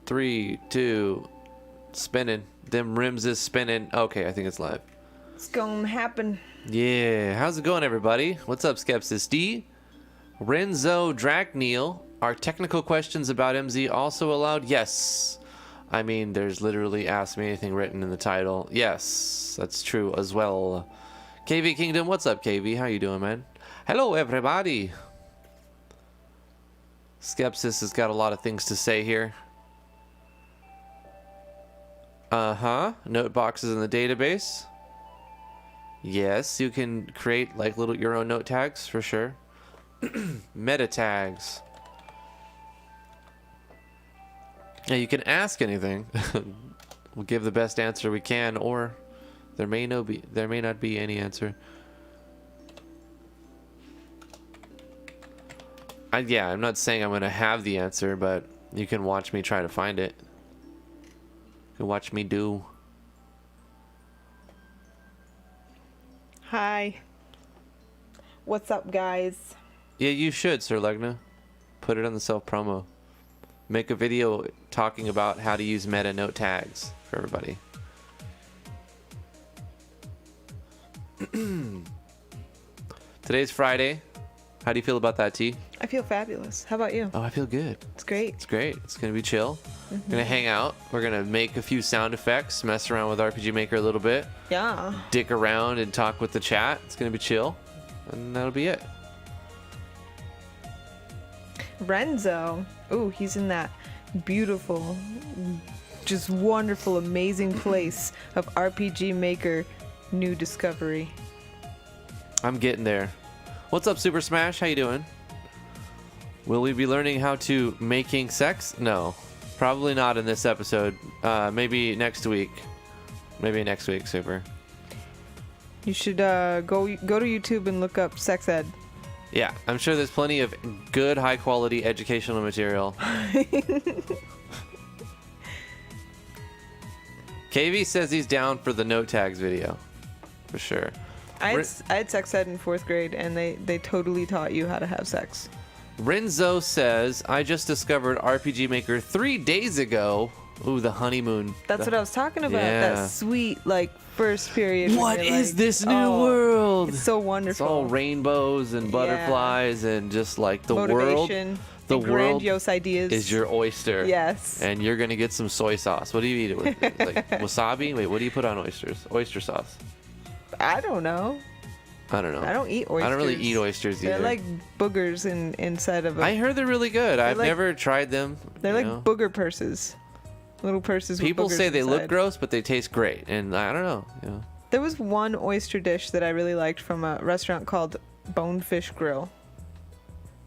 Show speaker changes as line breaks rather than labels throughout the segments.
3, 2, spinning. Them rims is spinning. Okay, I think it's live.
It's gonna happen.
Yeah, how's it going, everybody? What's up, Skepsis D? Renzo Dragneil. Are technical questions about MZ also allowed? Yes. I mean, there's literally Ask Me Anything written in the title. Yes, that's true as well. KV Kingdom, what's up, KV? How you doing, man? Hello, everybody. Skepsis has got a lot of things to say here. Note boxes in the database. Yes, you can create like your own note tags for sure. Meta tags. Yeah, you can ask anything. We'll give the best answer we can, or there may not be any answer. Yeah, I'm not saying I'm gonna have the answer, but you can watch me try to find it. You can watch me do.
Hi. What's up, guys?
Yeah, you should, Sir Legna. Put it on the self-promo. Make a video talking about how to use meta note tags for everybody. Today's Friday. How do you feel about that, T?
I feel fabulous. How about you?
Oh, I feel good.
It's great.
It's great. It's going to be chill. We're going to hang out. We're going to make a few sound effects, mess around with RPG Maker a little bit.
Yeah.
Dick around and talk with the chat. It's going to be chill. And that'll be it.
Renzo. Ooh, he's in that beautiful, just wonderful, amazing place of RPG Maker New Discovery.
I'm getting there. What's up, Super Smash? How you doing? Will we be learning how to making sex? No, probably not in this episode. Maybe next week. Maybe next week, Super.
You should go to YouTube and look up sex ed.
Yeah, I'm sure there's plenty of good, high-quality educational material. KV says he's down for the note tags video, for sure.
I had sex ed in 4th grade, and they totally taught you how to have sex.
Renzo says, I just discovered RPG Maker 3 days ago. Ooh, the honeymoon.
That's what I was talking about.
Yeah.
That sweet, first period.
What is
like,
this new world?
It's so wonderful.
It's all rainbows and butterflies and just like the
motivation,
world. The world
grandiose ideas.
is your oyster.
Yes.
And you're going to get some soy sauce. What do you eat it with? Like wasabi? Wait, what do you put on oysters? Oyster sauce.
I don't know.
I don't know.
I don't eat oysters.
I don't really eat oysters either.
They're like boogers inside of a...
I heard they're really good. I've never tried them.
They're like booger purses. Little purses with
People
boogers
say they
inside.
look gross, but they taste great. And I don't know. You know.
There was one oyster dish that I really liked from a restaurant called Bonefish Grill.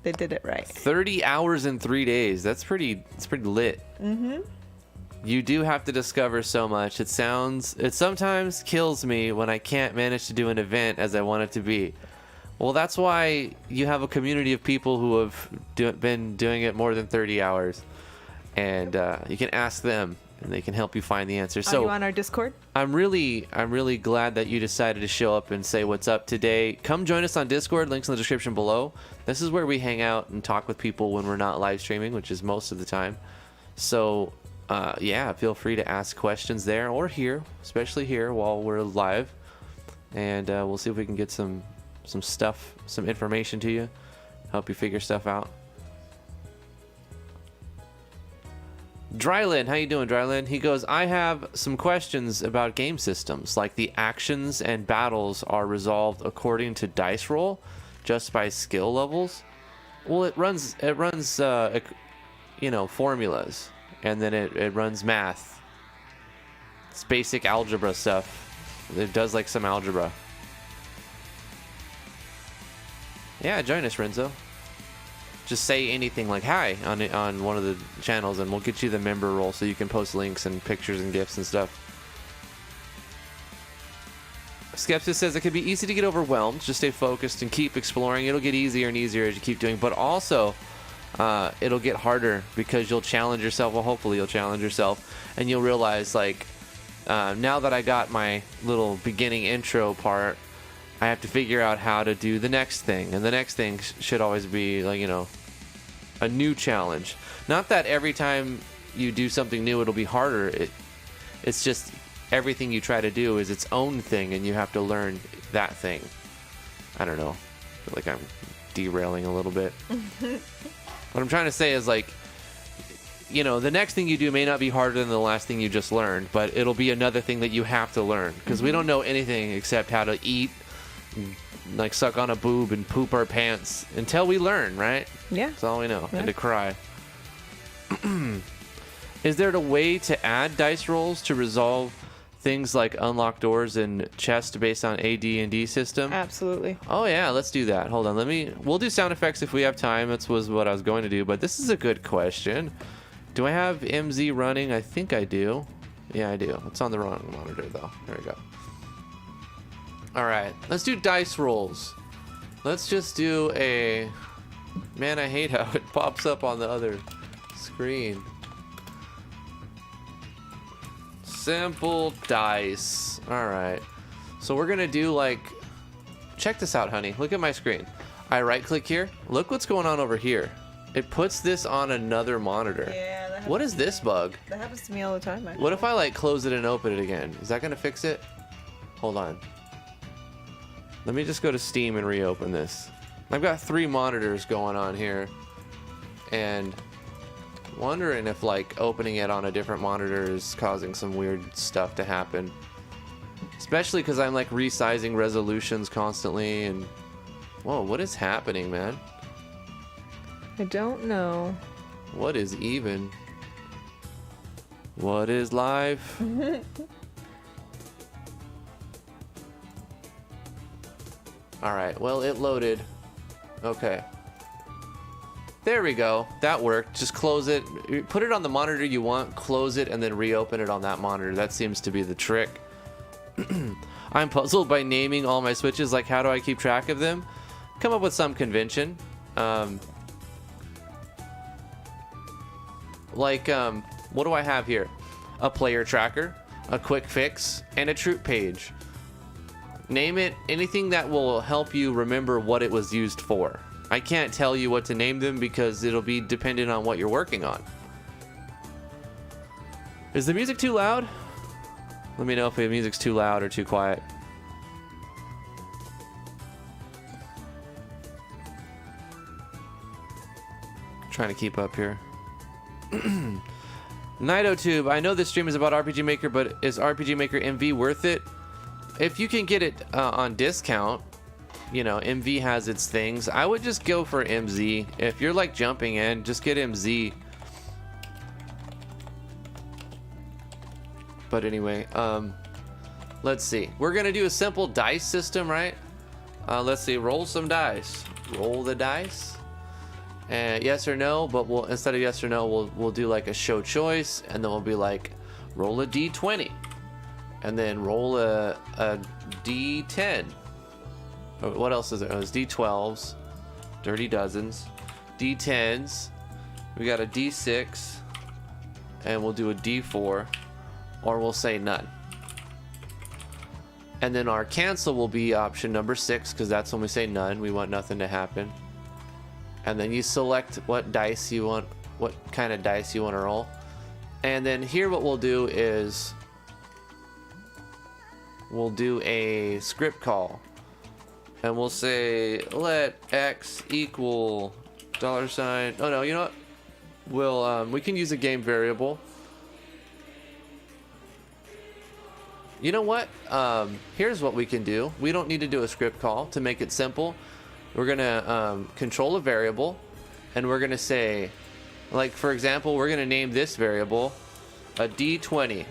They did it right.
30 hours in 3 days. That's pretty lit. Mm-hmm. You do have to discover so much. It sometimes kills me when I can't manage to do an event as I want it to be. Well, that's why you have a community of people who have been doing it more than 30 hours. And you can ask them, and they can help you find the answer.
Are you on our Discord?
I'm really glad that you decided to show up and say what's up today. Come join us on Discord. Links in the description below. This is where we hang out and talk with people when we're not live streaming, which is most of the time. So, yeah, feel free to ask questions there or here, especially here while we're live. And we'll see if we can get some stuff, some information to you, help you figure stuff out. Dryland, how you doing, Dryland? He goes, I have some questions about game systems, like the actions and battles are resolved according to dice roll, just by skill levels. Well, it runs formulas, and then it runs math. It's basic algebra stuff. It does like some algebra. Yeah, join us, Renzo. Just say anything like hi on one of the channels, and we'll get you the member role so you can post links and pictures and gifs and stuff. Skepsis says it can be easy to get overwhelmed. Just stay focused and keep exploring. It'll get easier and easier as you keep doing, but also it'll get harder because you'll challenge yourself. Well, hopefully you'll challenge yourself, and you'll realize, like, now that I got my little beginning intro part, I have to figure out how to do the next thing, and the next thing should always be, like, a new challenge. Not that every time you do something new, it'll be harder. It's just everything you try to do is its own thing, and you have to learn that thing. I don't know. I feel like I'm derailing a little bit. What I'm trying to say is, like, you know, the next thing you do may not be harder than the last thing you just learned, but it'll be another thing that you have to learn, because we don't know anything except how to eat, like suck on a boob and poop our pants until we learn, right?
Yeah.
That's all we know.
Yeah.
And to cry. Is there a way to add dice rolls to resolve things like unlock doors and chests based on AD&D system?
Absolutely.
Oh yeah, let's do that. Hold on, we'll do sound effects if we have time. That was what I was going to do, but this is a good question. Do I have MZ running? I think I do. Yeah, I do. It's on the wrong monitor though. There we go. All right, let's do dice rolls. Let's just do a... Man, I hate how it pops up on the other screen. Simple dice. All right. So we're going to do like... Check this out, honey. Look at my screen. I right click here. Look what's going on over here. It puts this on another monitor.
Yeah. That
What is this bug?
That happens to me all the time, actually.
What if I like close it and open it again? Is that going to fix it? Hold on. Let me just go to Steam and reopen this. I've got 3 monitors going on here, and wondering if like opening it on a different monitor is causing some weird stuff to happen. Especially because I'm like resizing resolutions constantly, and whoa, what is happening, man?
I don't know.
What is even? What is life? All right, well, it loaded. Okay. There we go. That worked. Just close it. Put it on the monitor you want, close it, and then reopen it on that monitor. That seems to be the trick. I'm puzzled by naming all my switches. Like, how do I keep track of them? Come up with some convention. What do I have here? A player tracker, a quick fix, and a troop page. Name it anything that will help you remember what it was used for. I can't tell you what to name them because it'll be dependent on what you're working on. Is the music too loud? Let me know if the music's too loud or too quiet. Trying to keep up here. NidoTube, I know this stream is about RPG Maker, but is RPG Maker MV worth it? If you can get it on discount, you know, MV has its things. I would just go for MZ. If you're like jumping in, just get MZ. But anyway, let's see. We're gonna do a simple dice system, right? Let's see. Roll some dice. Roll the dice. And yes or no, but we'll instead of yes or no, we'll do like a show choice, and then we'll be like, roll a d20. And then roll a D10. Oh, what else is there? Oh, it's D12s. Dirty dozens. D10s. We got a D6. And we'll do a D4. Or we'll say none. And then our cancel will be option number 6, because that's when we say none. We want nothing to happen. And then you select what dice you want, what kind of dice you want to roll. And then here what we'll do is... we'll do a script call, and we'll say let x equal $. Oh no, you know what? We can use a game variable. You know what? Here's what we can do. We don't need to do a script call to make it simple. We're gonna control a variable, and we're gonna say, like for example, we're gonna name this variable a D20.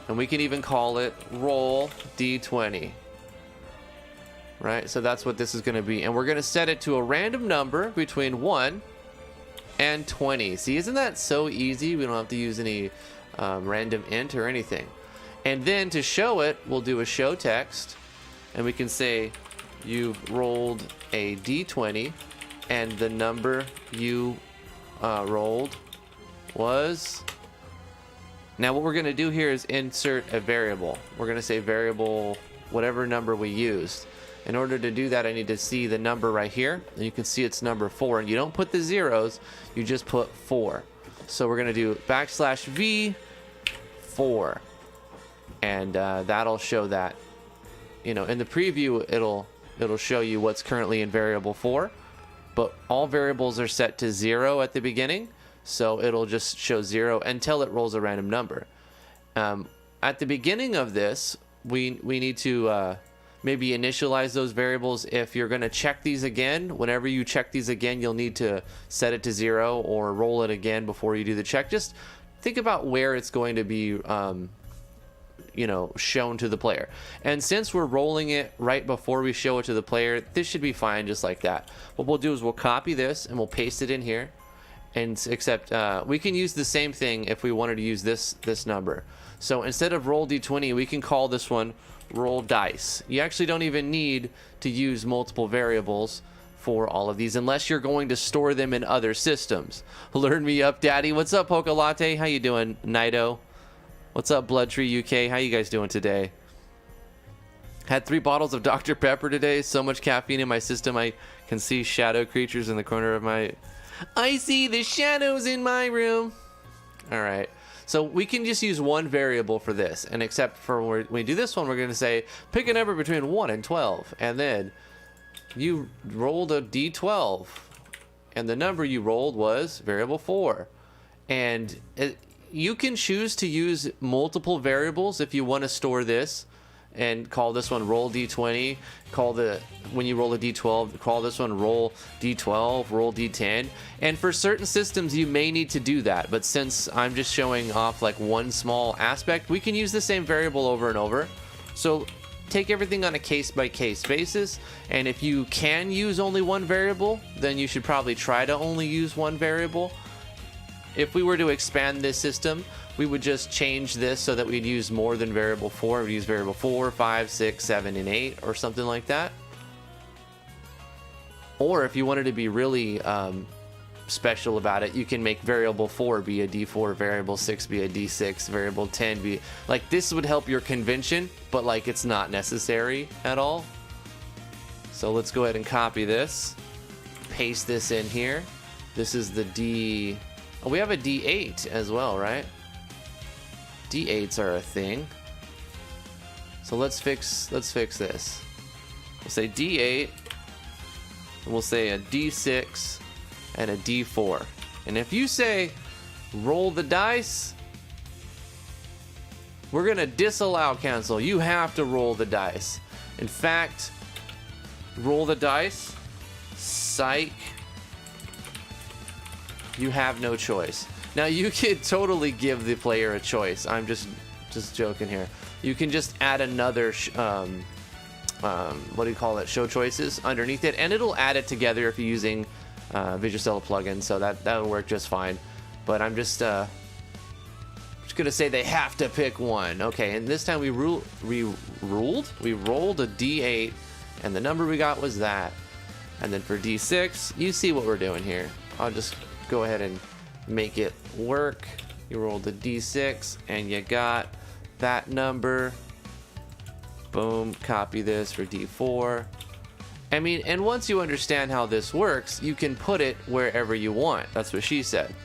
And we can even call it roll D20. Right? So that's what this is going to be. And we're going to set it to a random number between 1 and 20. See, isn't that so easy? We don't have to use any random int or anything. And then to show it, we'll do a show text. And we can say you've rolled a D20. And the number you rolled was... Now what we're going to do here is insert a variable. We're going to say variable whatever number we used. In order to do that, I need to see the number right here. And you can see it's number 4. And you don't put the zeros, you just put 4. So we're gonna do \v4, and that'll show that. You know, in the preview, it'll show you what's currently in variable 4, but all variables are set to 0 at the beginning, so it'll just show 0 until it rolls a random number. At the beginning of this, we need to maybe initialize those variables. If you're going to check these again, whenever you check these again, you'll need to set it to 0 or roll it again before you do the check. Just think about where it's going to be you know, shown to the player. And since we're rolling it right before we show it to the player, this should be fine just like that. What we'll do is we'll copy this and we'll paste it in here. And except we can use the same thing if we wanted to use this number. So instead of roll d20, we can call this one roll dice. You actually don't even need to use multiple variables for all of these unless you're going to store them in other systems. Learn me up, daddy. What's up, Poca Latte? How you doing, Nido? What's up, Bloodtree UK? How you guys doing today? Had 3 bottles of Dr. Pepper today. So much caffeine in my system, I can see shadow creatures in the corner of my... I see the shadows in my room. All right. So we can just use one variable for this. And except for when we do this one, we're going to say, pick a number between 1 and 12. And then you rolled a d12. And the number you rolled was variable 4. And you can choose to use multiple variables if you want to store this and call this one roll d20, when you roll a d12, call this one roll d12, roll d10. And for certain systems you may need to do that, but since I'm just showing off like one small aspect, we can use the same variable over and over. So take everything on a case-by-case basis, and if you can use only one variable, then you should probably try to only use one variable. If we were to expand this system, we would just change this so that we'd use more than variable 4. We'd use variable 4, 5, 6, 7, and 8, or something like that. Or if you wanted to be really special about it, you can make variable 4 be a d4, variable 6 be a d6, variable 10 be... Like, this would help your convention, but, like, it's not necessary at all. So let's go ahead and copy this. Paste this in here. This is the D... Oh, we have a D8 as well, right? D8s are a thing. So let's fix this. We'll say D8, and we'll say a D6 and a D4. And if you say roll the dice, we're gonna disallow cancel. You have to roll the dice. In fact, roll the dice, psych. You have no choice. Now you could totally give the player a choice. I'm just joking here. You can just add another what do you call it? Show choices underneath it, and it'll add it together if you're using Visucella plugin. So that'll work just fine. But I'm just gonna say they have to pick one. Okay, and this time we rolled a D8, and the number we got was that. And then for D6, you see what we're doing here. I'll just go ahead and make it work. You rolled a d6 and you got that number. Boom, copy this for d4. I mean, and once you understand how this works, you can put it wherever you want. That's what she said.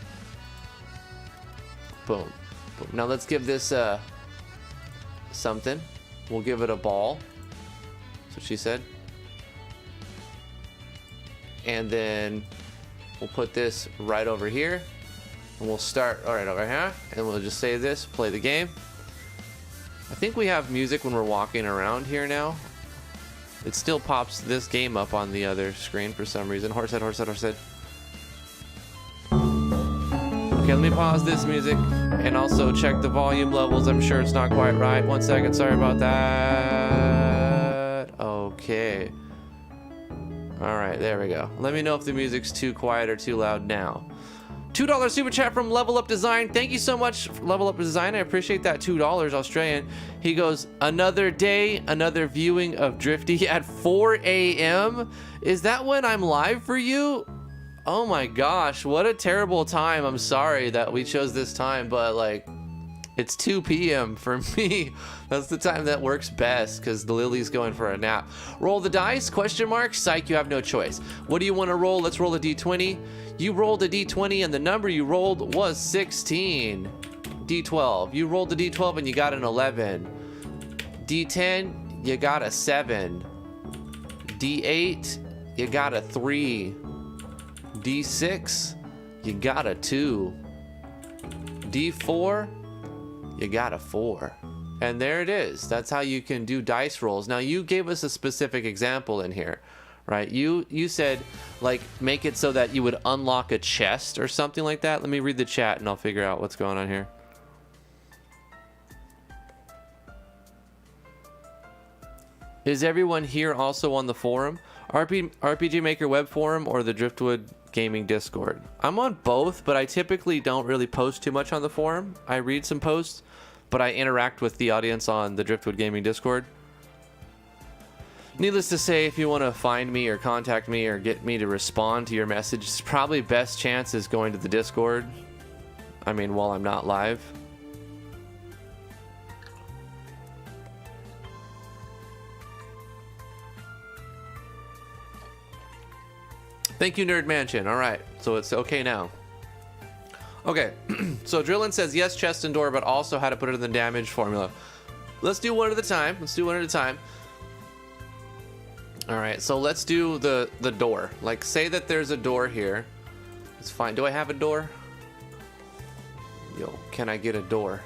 Boom. Boom. Now let's give this something. We'll give it a ball. That's what she said. And then we'll put this right over here, and we'll start right over here, and we'll just say this, play the game. I think we have music when we're walking around here now. It still pops this game up on the other screen for some reason. Horsehead, horsehead, horsehead. Okay, let me pause this music and also check the volume levels. I'm sure it's not quite right. 1 second, sorry about that. Okay. All right, there we go. Let me know if the music's too quiet or too loud now. $2 super chat from Level Up Design. Thank you so much, Level Up Design. I appreciate that $2 Australian. He goes, another day, another viewing of Drifty at 4 a.m. Is that when I'm live for you? Oh my gosh, what a terrible time. I'm sorry that we chose this time, but like, It's 2 p.m. for me. That's the time that works best because the Lily's going for a nap. Roll the dice, question mark. Psych, you have no choice. What do you want to roll? Let's roll a d20. You rolled a d20 and the number you rolled was 16. D12. You rolled a d12 and you got an 11. D10, you got a 7. D8, you got a 3. D6, you got a 2. D4, you got a 4. And there it is. That's how you can do dice rolls. Now you gave us a specific example in here, right? You said like make it so that you would unlock a chest or something like that. Let me read the chat and I'll figure out what's going on here. Is everyone here also on the forum? RPG Maker web forum or the Driftwood Gaming Discord? I'm on both, but I typically don't really post too much on the forum. I read some posts, but I interact with the audience on the Driftwood Gaming Discord. Needless to say, if you want to find me or contact me or get me to respond to your message, it's probably best chance is going to the Discord. I mean, while I'm not live. Thank you, Nerd Mansion. All right, so it's okay now. Okay, so Drillin says yes, chest and door, but also how to put it in the damage formula. Let's do one at a time. All right, so let's do the door. Like, say that there's a door here. It's fine. Do I have a door? Yo, can I get a door?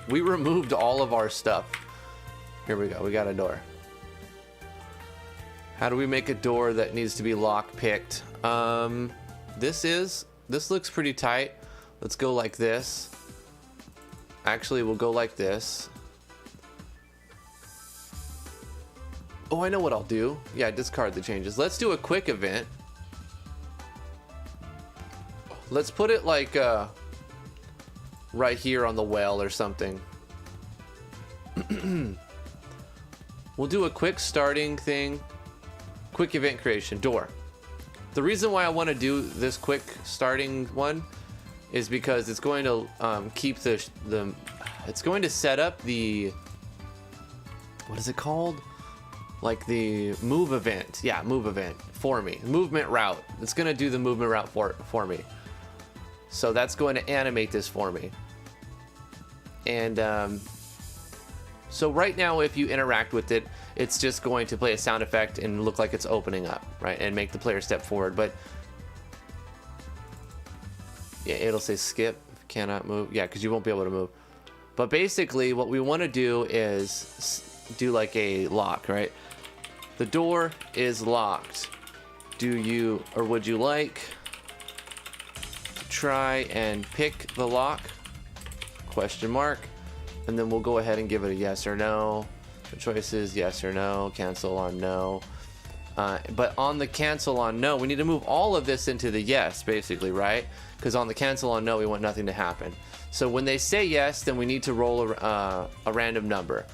We removed all of our stuff. Here we go. We got a door. How do we make a door that needs to be lock-picked? This looks pretty tight. Let's go like this. Actually, we'll go like this. Oh, I know what I'll do. Yeah, discard the changes. Let's do a quick event. Let's put it like right here on the well or something. We'll do a quick starting thing. Quick event creation, door. The reason why I want to do this quick starting one is because it's going to keep it's going to set up the, what is it called? Like the move event. Yeah, move event for me. Movement route. It's going to do the movement route for me. So that's going to animate this for me. And so right now, if you interact with it, it's just going to play a sound effect and look like it's opening up, right? And make the player step forward. But yeah, it'll say skip, cannot move. Yeah, because you won't be able to move. But basically, what we want to do is do like a lock, right? The door is locked. Do you, or would you like to try and pick the lock? Question mark. And then we'll go ahead and give it a yes or no. The choice is yes or no, cancel on no. But on the cancel on no, we need to move all of this into the yes, basically, right? Because on the cancel on no, we want nothing to happen. So when they say yes, then we need to roll a random number.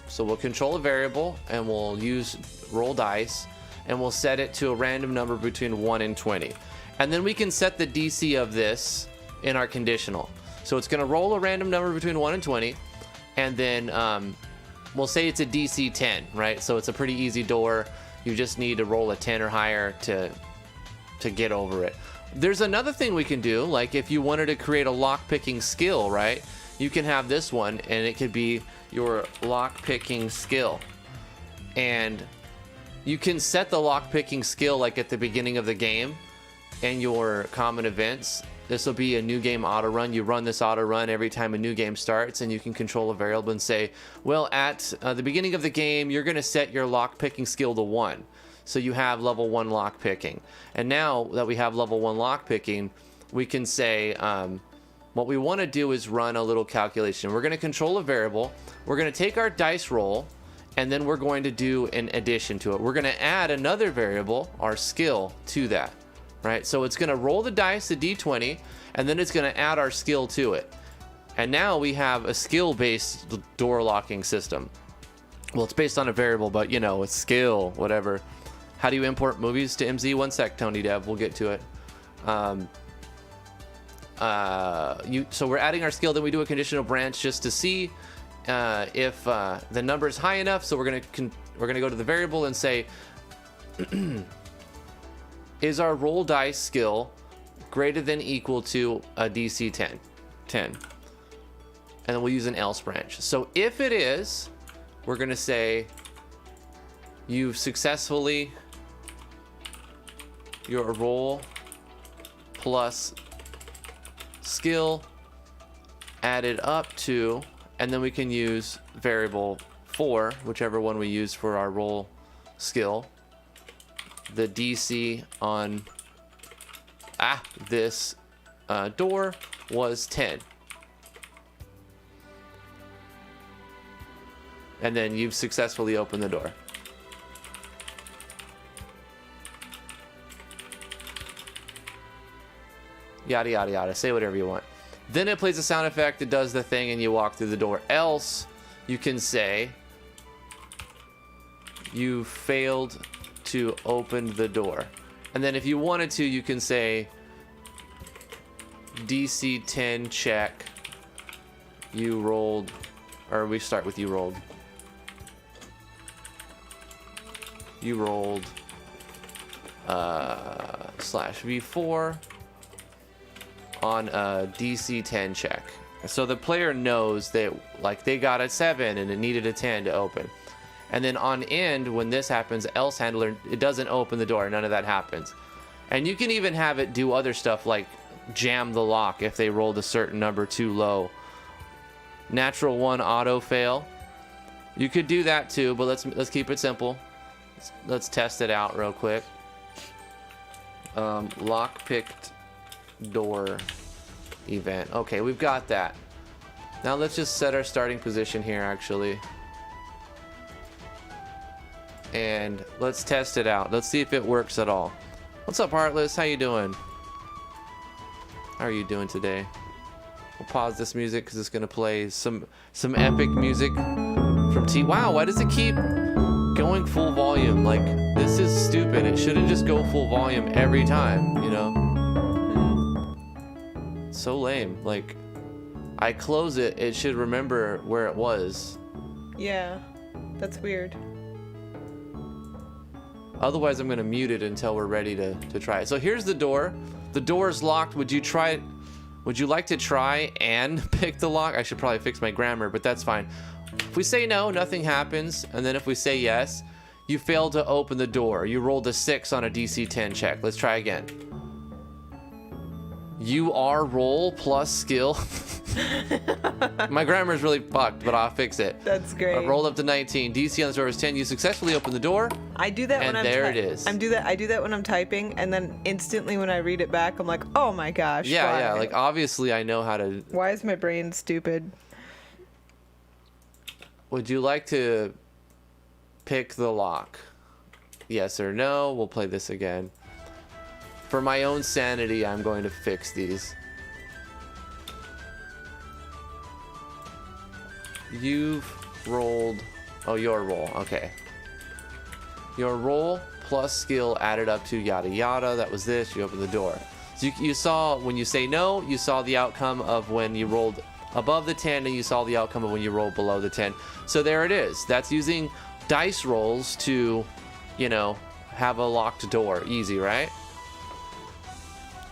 So we'll control a variable and we'll use roll dice and we'll set it to a random number between 1 and 20. And then we can set the DC of this in our conditional. So it's going to roll a random number between 1 and 20, and then we'll say it's a DC 10, right? So it's a pretty easy door. You just need to roll a 10 or higher to get over it. There's another thing we can do, like if you wanted to create a lock-picking skill, right? You can have this one, and it could be your lock-picking skill. And you can set the lock-picking skill like at the beginning of the game and your common events. This will be a new game auto run. You run this auto run every time a new game starts, and you can control a variable and say, well, at the beginning of the game, you're going to set your lock picking skill to 1. So you have level 1 lock picking. And now that we have level 1 lock picking, we can say, what we want to do is run a little calculation. We're going to control a variable. We're going to take our dice roll, and then we're going to do an addition to it. We're going to add another variable, our skill, to that. Right, so it's going to roll the dice, the d20, and then it's going to add our skill to it. And now we have a skill-based door locking system. Well, it's based on a variable, but you know, it's skill, whatever. How do you import movies to MZ? One sec, Tony Dev, we'll get to it. So we're adding our skill, then we do a conditional branch just to see if the number is high enough. So we're gonna go to the variable and say, is our roll dice skill greater than equal to a DC 10? And then we'll use an else branch. So if it is, we're gonna say you've successfully, your roll plus skill added up to, and then we can use variable 4, whichever one we use for our roll skill. The DC on this door was 10. And then you've successfully opened the door. Yada, yada, yada. Say whatever you want. Then it plays a sound effect, it does the thing, and you walk through the door. Else, you can say, you failed to open the door. And then if you wanted to, you can say, DC 10 check, you rolled, or we start with you rolled. You rolled /V4 on a DC 10 check. So the player knows that like they got a 7 and it needed a 10 to open. And then on end, when this happens, else handler, it doesn't open the door. None of that happens. And you can even have it do other stuff like jam the lock if they rolled a certain number too low. Natural 1 auto fail. You could do that too, but let's keep it simple. Let's test it out real quick. Lock picked door event. Okay, we've got that. Now let's just set our starting position here actually. And let's test it out. Let's see if it works at all. What's up, Heartless? How you doing? How are you doing today? We'll pause this music because it's gonna play some epic music from T. Wow, why does it keep going full volume? Like, this is stupid. It shouldn't just go full volume every time, you know? So lame. Like, I close it, it should remember where it was.
Yeah, that's weird.
Otherwise, I'm gonna mute it until we're ready to try it. So here's the door. The door is locked. Would you like to try and pick the lock? I should probably fix my grammar, but that's fine. If we say no, nothing happens. And then if we say yes, you failed to open the door. You rolled a 6 on a DC 10 check. Let's try again. You are roll plus skill. My grammar is really fucked, but I'll fix it.
That's great.
Rolled up to 19. DC on the door is 10. You successfully opened the door.
I do that when I'm
there it is.
I do that when I'm typing, and then instantly when I read it back, I'm like, oh my gosh.
Yeah,
why?
yeah. Like, obviously, I know how to.
Why is my brain stupid?
Would you like to pick the lock? Yes or no? We'll play this again. For my own sanity, I'm going to fix these. You've rolled... Oh, your roll. Okay. Your roll plus skill added up to yada yada. That was this. You opened the door. So you saw when you say no, you saw the outcome of when you rolled above the 10, and you saw the outcome of when you rolled below the 10. So there it is. That's using dice rolls to, you know, have a locked door. Easy, right?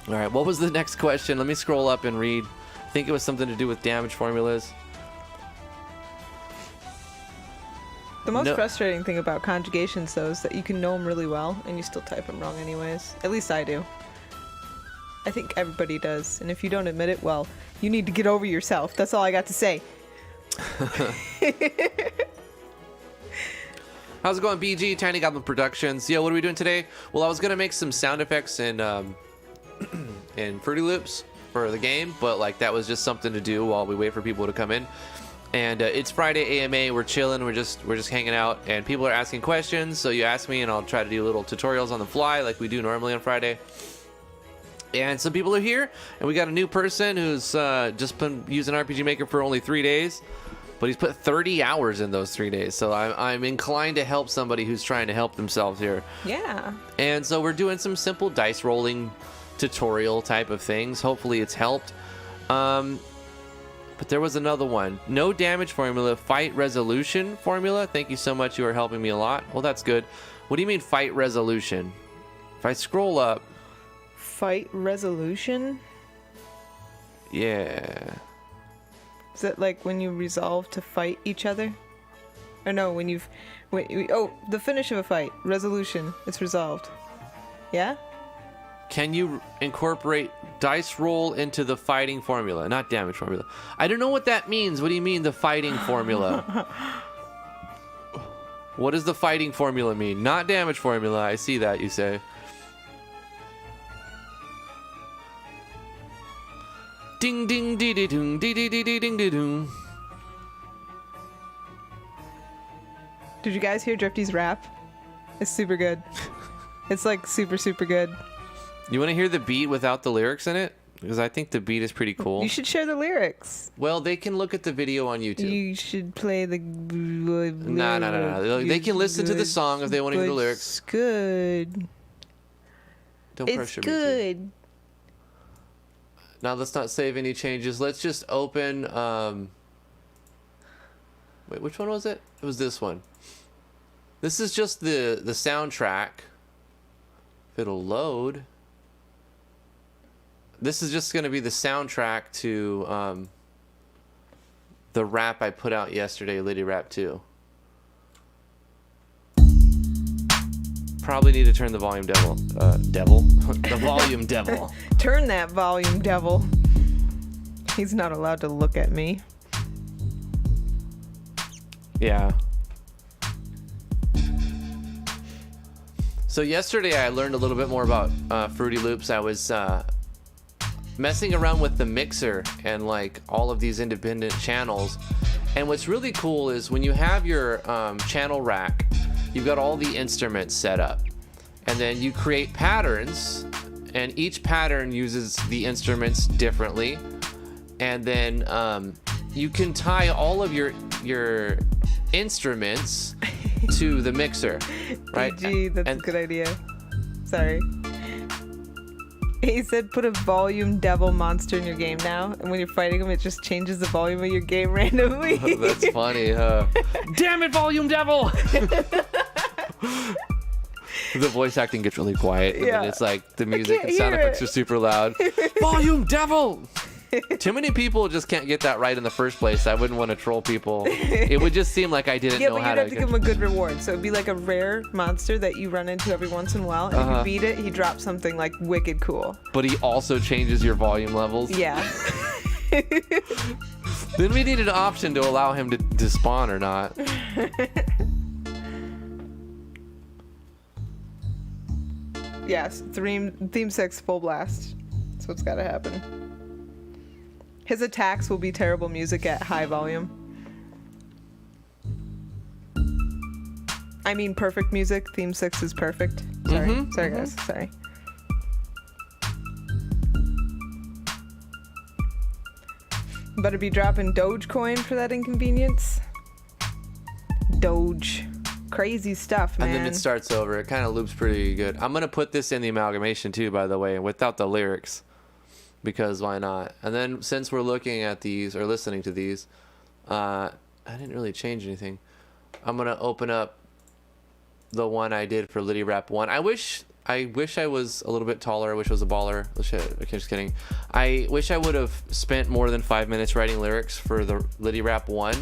All right, what was the next question? Let me scroll up and read. I think it was something to do with damage formulas.
The most frustrating thing about conjugations, though, is that you can know them really well, and you still type them wrong anyways. At least I do. I think everybody does. And if you don't admit it, well, you need to get over yourself. That's all I got to say.
How's it going, BG? Tiny Goblin Productions. Yo, what are we doing today? Well, I was going to make some sound effects in Fruity Loops for the game, but like that was just something to do while we wait for people to come in. And it's Friday AMA. We're chilling. We're just hanging out, and people are asking questions. So you ask me, and I'll try to do little tutorials on the fly, like we do normally on Friday. And some people are here, and we got a new person who's just been using RPG Maker for only 3 days, but he's put 30 hours in those 3 days. So I'm inclined to help somebody who's trying to help themselves here.
Yeah.
And so we're doing some simple dice rolling tutorial type of things. Hopefully it's helped. But there was another one. No damage formula, fight resolution formula. Thank you so much. You are helping me a lot. Well, that's good. What do you mean fight resolution? If I scroll up.
Fight resolution?
Yeah.
Is that like when you resolve to fight each other? Or no, when you've... oh, the finish of a fight. Resolution. It's resolved. Yeah?
Can you incorporate dice roll into the fighting formula? Not damage formula. I don't know what that means. What do you mean, the fighting formula? What does the fighting formula mean? Not damage formula. I see that, you say. Ding ding dee dee doong dee dee dee dee ding dee doong.
Did you guys hear Drifty's rap? It's super good. It's like super, super good.
You want to hear the beat without the lyrics in it? Because I think the beat is pretty cool.
You should share the lyrics.
Well, they can look at the video on YouTube.
You should play the...
No. They can listen to the song if they want to hear the lyrics.
It's good.
Don't
It's
pressure me.
good.
Now let's not save any changes. Let's just open... Wait, which one was it? It was this one. This is just the soundtrack. If it'll load... This is just going to be the soundtrack to the rap I put out yesterday, Liddy Rap 2. Probably need to turn the volume devil. The volume devil.
Turn that volume, devil. He's not allowed to look at me.
Yeah. So yesterday I learned a little bit more about Fruity Loops. I was... messing around with the mixer and like all of these independent channels, and what's really cool is when you have your channel rack, you've got all the instruments set up, and then you create patterns, and each pattern uses the instruments differently, and then you can tie all of your instruments to the mixer, right?
Gee, that's a good idea. Sorry. He said put a volume devil monster in your game now, and when you're fighting him, it just changes the volume of your game randomly.
That's funny, huh? Damn it, volume devil! The voice acting gets really quiet, and then it's like the music and sound effects are super loud. Volume devil! Too many people just can't get that right in the first place. I wouldn't want to troll people. It would just seem like I didn't know how to...
Yeah, but you'd have to give him a good reward. So it'd be like a rare monster that you run into every once in a while, and if you beat it, he drops something like wicked cool.
But he also changes your volume levels?
Yeah.
Then we need an option to allow him to spawn or not.
Yes, theme 6 full blast. That's what's got to happen. His attacks will be terrible music at high volume. I mean perfect music. Theme 6 is perfect. Sorry. Sorry, guys. Sorry. Better be dropping Dogecoin for that inconvenience. Doge. Crazy stuff, man.
And then it starts over. It kind of loops pretty good. I'm going to put this in the amalgamation too, by the way, without the lyrics. Because why not? And then since we're looking at these or listening to these, I didn't really change anything. I'm gonna open up the one I did for Liddy Rap 1. I wish I was a little bit taller. I wish I was a baller. Okay, just kidding. I wish I would have spent more than 5 minutes writing lyrics for the Liddy Rap 1,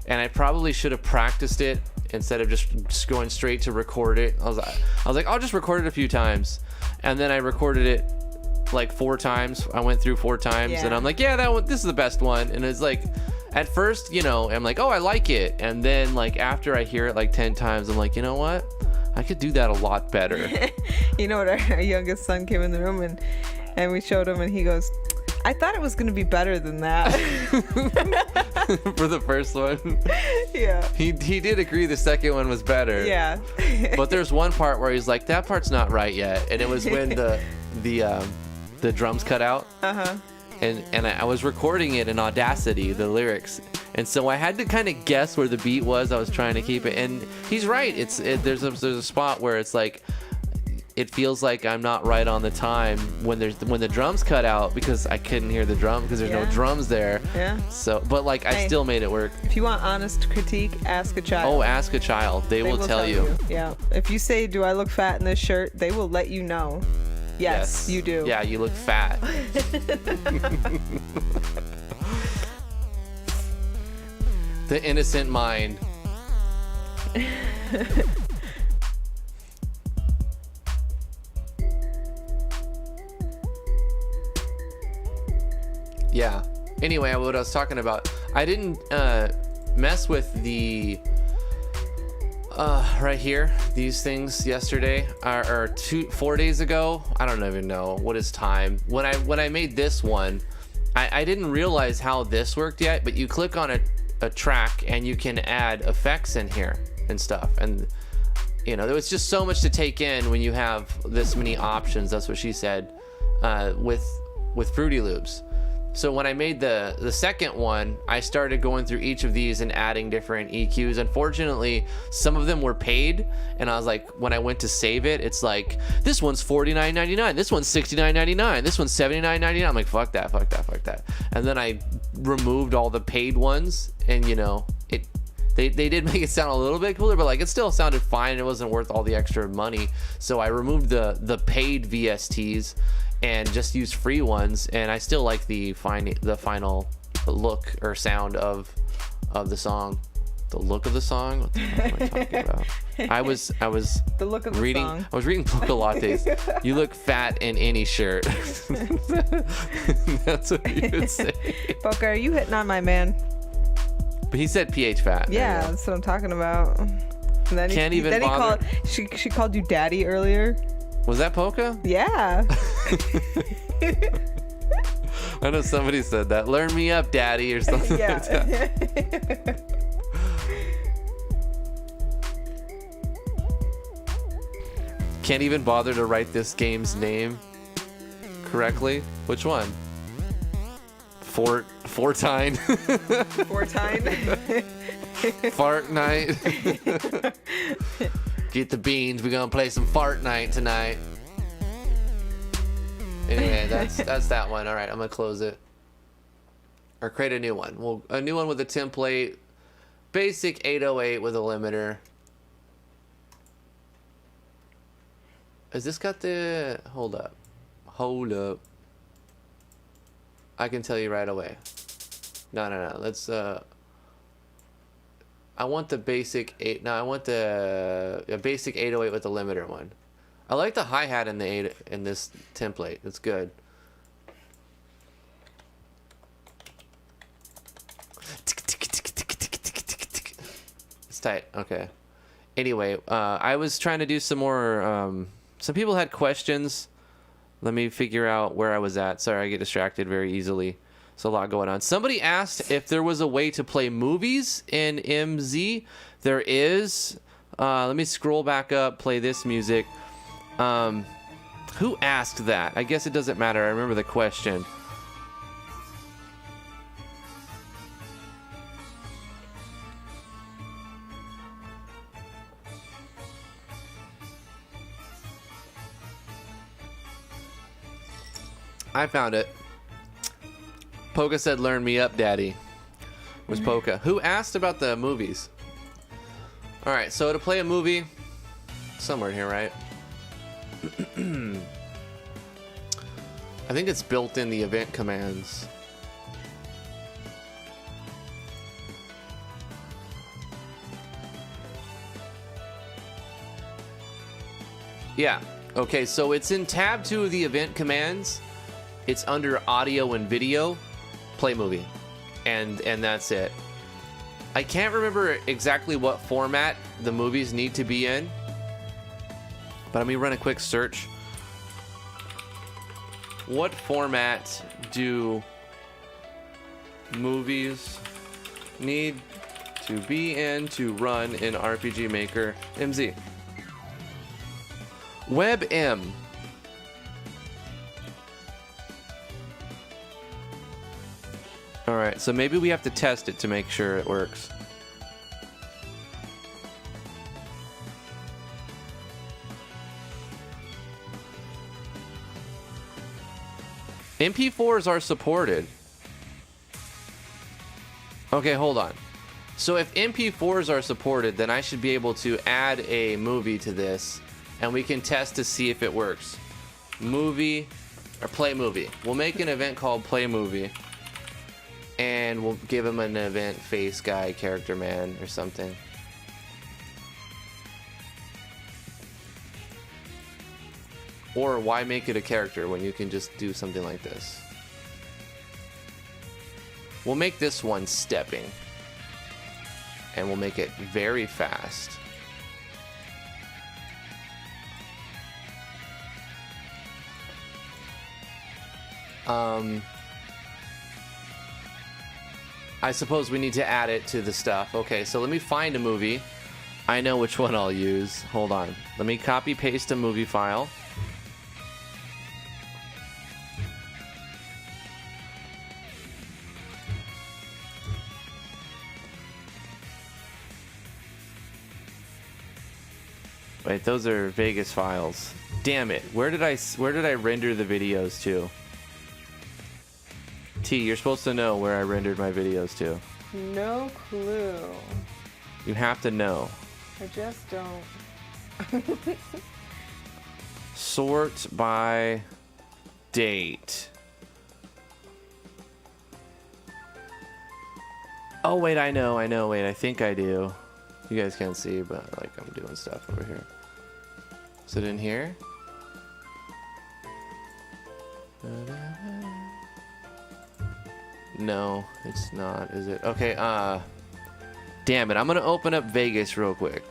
and I probably should have practiced it instead of just going straight to record it. I was like, I'll just record it a few times, and then I recorded it like 4 times. I went through 4 times, and I'm like, yeah, this is the best one. And it's like, at first, I'm like, oh, I like it, and then like after I hear it like 10 times, I'm like, you know what, I could do that a lot better.
You know what, our youngest son came in the room and we showed him, and he goes, I thought it was gonna be better than that.
For the first one.
Yeah, he
did agree the second one was better.
Yeah.
But there's one part where he's like, that part's not right yet, and it was when the drums cut out. And I was recording it in Audacity, the lyrics, and so I had to kind of guess where the beat was. I was trying to keep it, and he's right. There's a spot where it's like it feels like I'm not right on the time when the drums cut out because I couldn't hear the drum because there's no drums there.
Yeah.
So, but like I still made it work.
If you want honest critique, ask a child.
Oh, ask a child. They will tell you.
Yeah. If you say, "Do I look fat in this shirt?" they will let you know. Yes, you do.
Yeah, you look fat. The innocent mind. Yeah. Anyway, what I was talking about, I didn't mess with the right here, these things yesterday or 4 days ago. I don't even know what is time. When I made this one, I didn't realize how this worked yet, but you click on a track and you can add effects in here and stuff. And you know, there was just so much to take in when you have this many options. That's what she said with Fruity Loops. So when I made the second one, I started going through each of these and adding different EQs. Unfortunately, some of them were paid, and I was like, when I went to save it, it's like, this one's $49.99, this one's $69.99, this one's $79.99. I'm like, fuck that. And then I removed all the paid ones, and you know, they did make it sound a little bit cooler, but like it still sounded fine. It wasn't worth all the extra money. So I removed the paid VSTs and just used free ones, and I still like the final look or sound of the song. The look of the song? What the fuck am I talking about? I was
the look of
reading
the song.
I was reading Poca Lattes. You look fat in any shirt. That's what you would say.
Poca, are you hitting on my man?
But he said PH fat.
Yeah, that's what I'm talking about. And then
Can't even
then
bother.
She called you daddy earlier.
Was that Poca?
Yeah.
I know somebody said that. Learn me up, daddy, or something
Yeah.
like that. Can't even bother to write this game's name correctly. Which one? Fortine.
Fortine.
Fart night. Get the beans. We're gonna play some fart night tonight. Anyway, that's that one. All right, I'm gonna close it or create a new one. Well, a new one with a template, basic 808 with a limiter. Has this got the? Hold up. I can tell you right away. No. Let's I want the basic 8. No, I want the basic 808 with the limiter one. I like the hi-hat in this template. It's good. It's tight. Okay. Anyway, I was trying to do some more. Some people had questions. Let me figure out where I was at. Sorry, I get distracted very easily. There's a lot going on. Somebody asked if there was a way to play movies in MZ. There is. Let me scroll back up, play this music. Who asked that? I guess it doesn't matter. I remember the question. I found it. Poca said, "Learn me up, daddy." It was Poca. Who asked about the movies? All right, so to play a movie, somewhere in here, right? I think it's built in the event commands. Yeah. Okay, so it's in tab 2 of the event commands. It's under audio and video, play movie, and that's it. I can't remember exactly what format the movies need to be in, but let me run a quick search. What format do movies need to be in to run in RPG Maker MZ? WebM. Alright, so maybe we have to test it to make sure it works. MP4s are supported. Okay, hold on. So if MP4s are supported, then I should be able to add a movie to this, and we can test to see if it works. Movie, or play movie. We'll make an event called play movie, and we'll give him an event face guy, character man, or something. Or why make it a character when you can just do something like this? We'll make this one stepping. And we'll make it very fast. I suppose we need to add it to the stuff. Okay, so let me find a movie. I know which one I'll use. Hold on. Let me copy paste a movie file. Wait, those are Vegas files. Damn it. Where did I render the videos to? T, you're supposed to know where I rendered my videos to.
No clue.
You have to know.
I just don't.
Sort by date. Oh, wait, I know. Wait, I think I do. You guys can't see, but like I'm doing stuff over here. Is it in here? No, it's not, is it? Okay, damn it. I'm gonna open up Vegas real quick.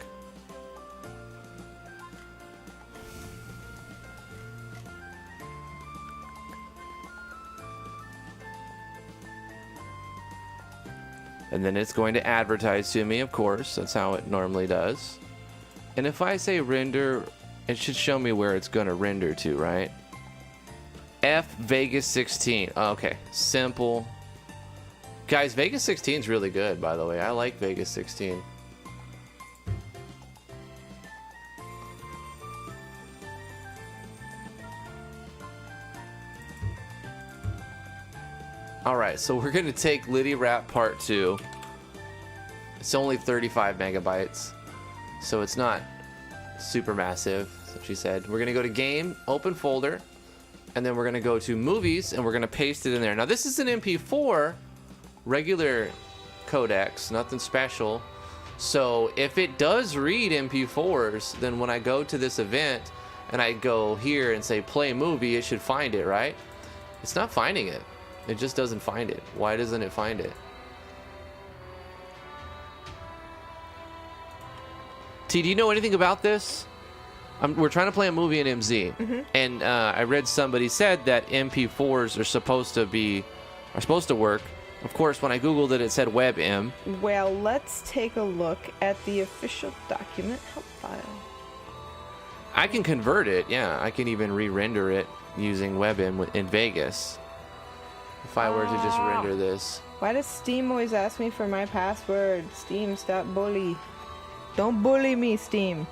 And then it's going to advertise to me, of course. That's how it normally does. And if I say render, it should show me where it's going to render to, right? F Vegas 16. Okay, simple. Guys, Vegas 16 is really good, by the way. I like Vegas 16. Alright, so we're going to take Liddy Rap Part 2. It's only 35 megabytes, so it's not super massive, that's what she said. We're going to go to Game, Open Folder, and then we're going to go to Movies, and we're going to paste it in there. Now, this is an MP4, regular codecs, nothing special. So if it does read MP4s, then when I go to this event, and I go here and say play movie, it should find it, right? It's not finding it. It just doesn't find it. Why doesn't it find it? T, do you know anything about this? We're trying to play a movie in MZ, and I read somebody said that MP4s are supposed to work. Of course, when I googled it, it said WebM.
Well, let's take a look at the official document help file.
I can convert it. Yeah, I can even re-render it using WebM in Vegas. If I were to just render this.
Why does Steam always ask me for my password? Steam, stop bully. Don't bully me, Steam.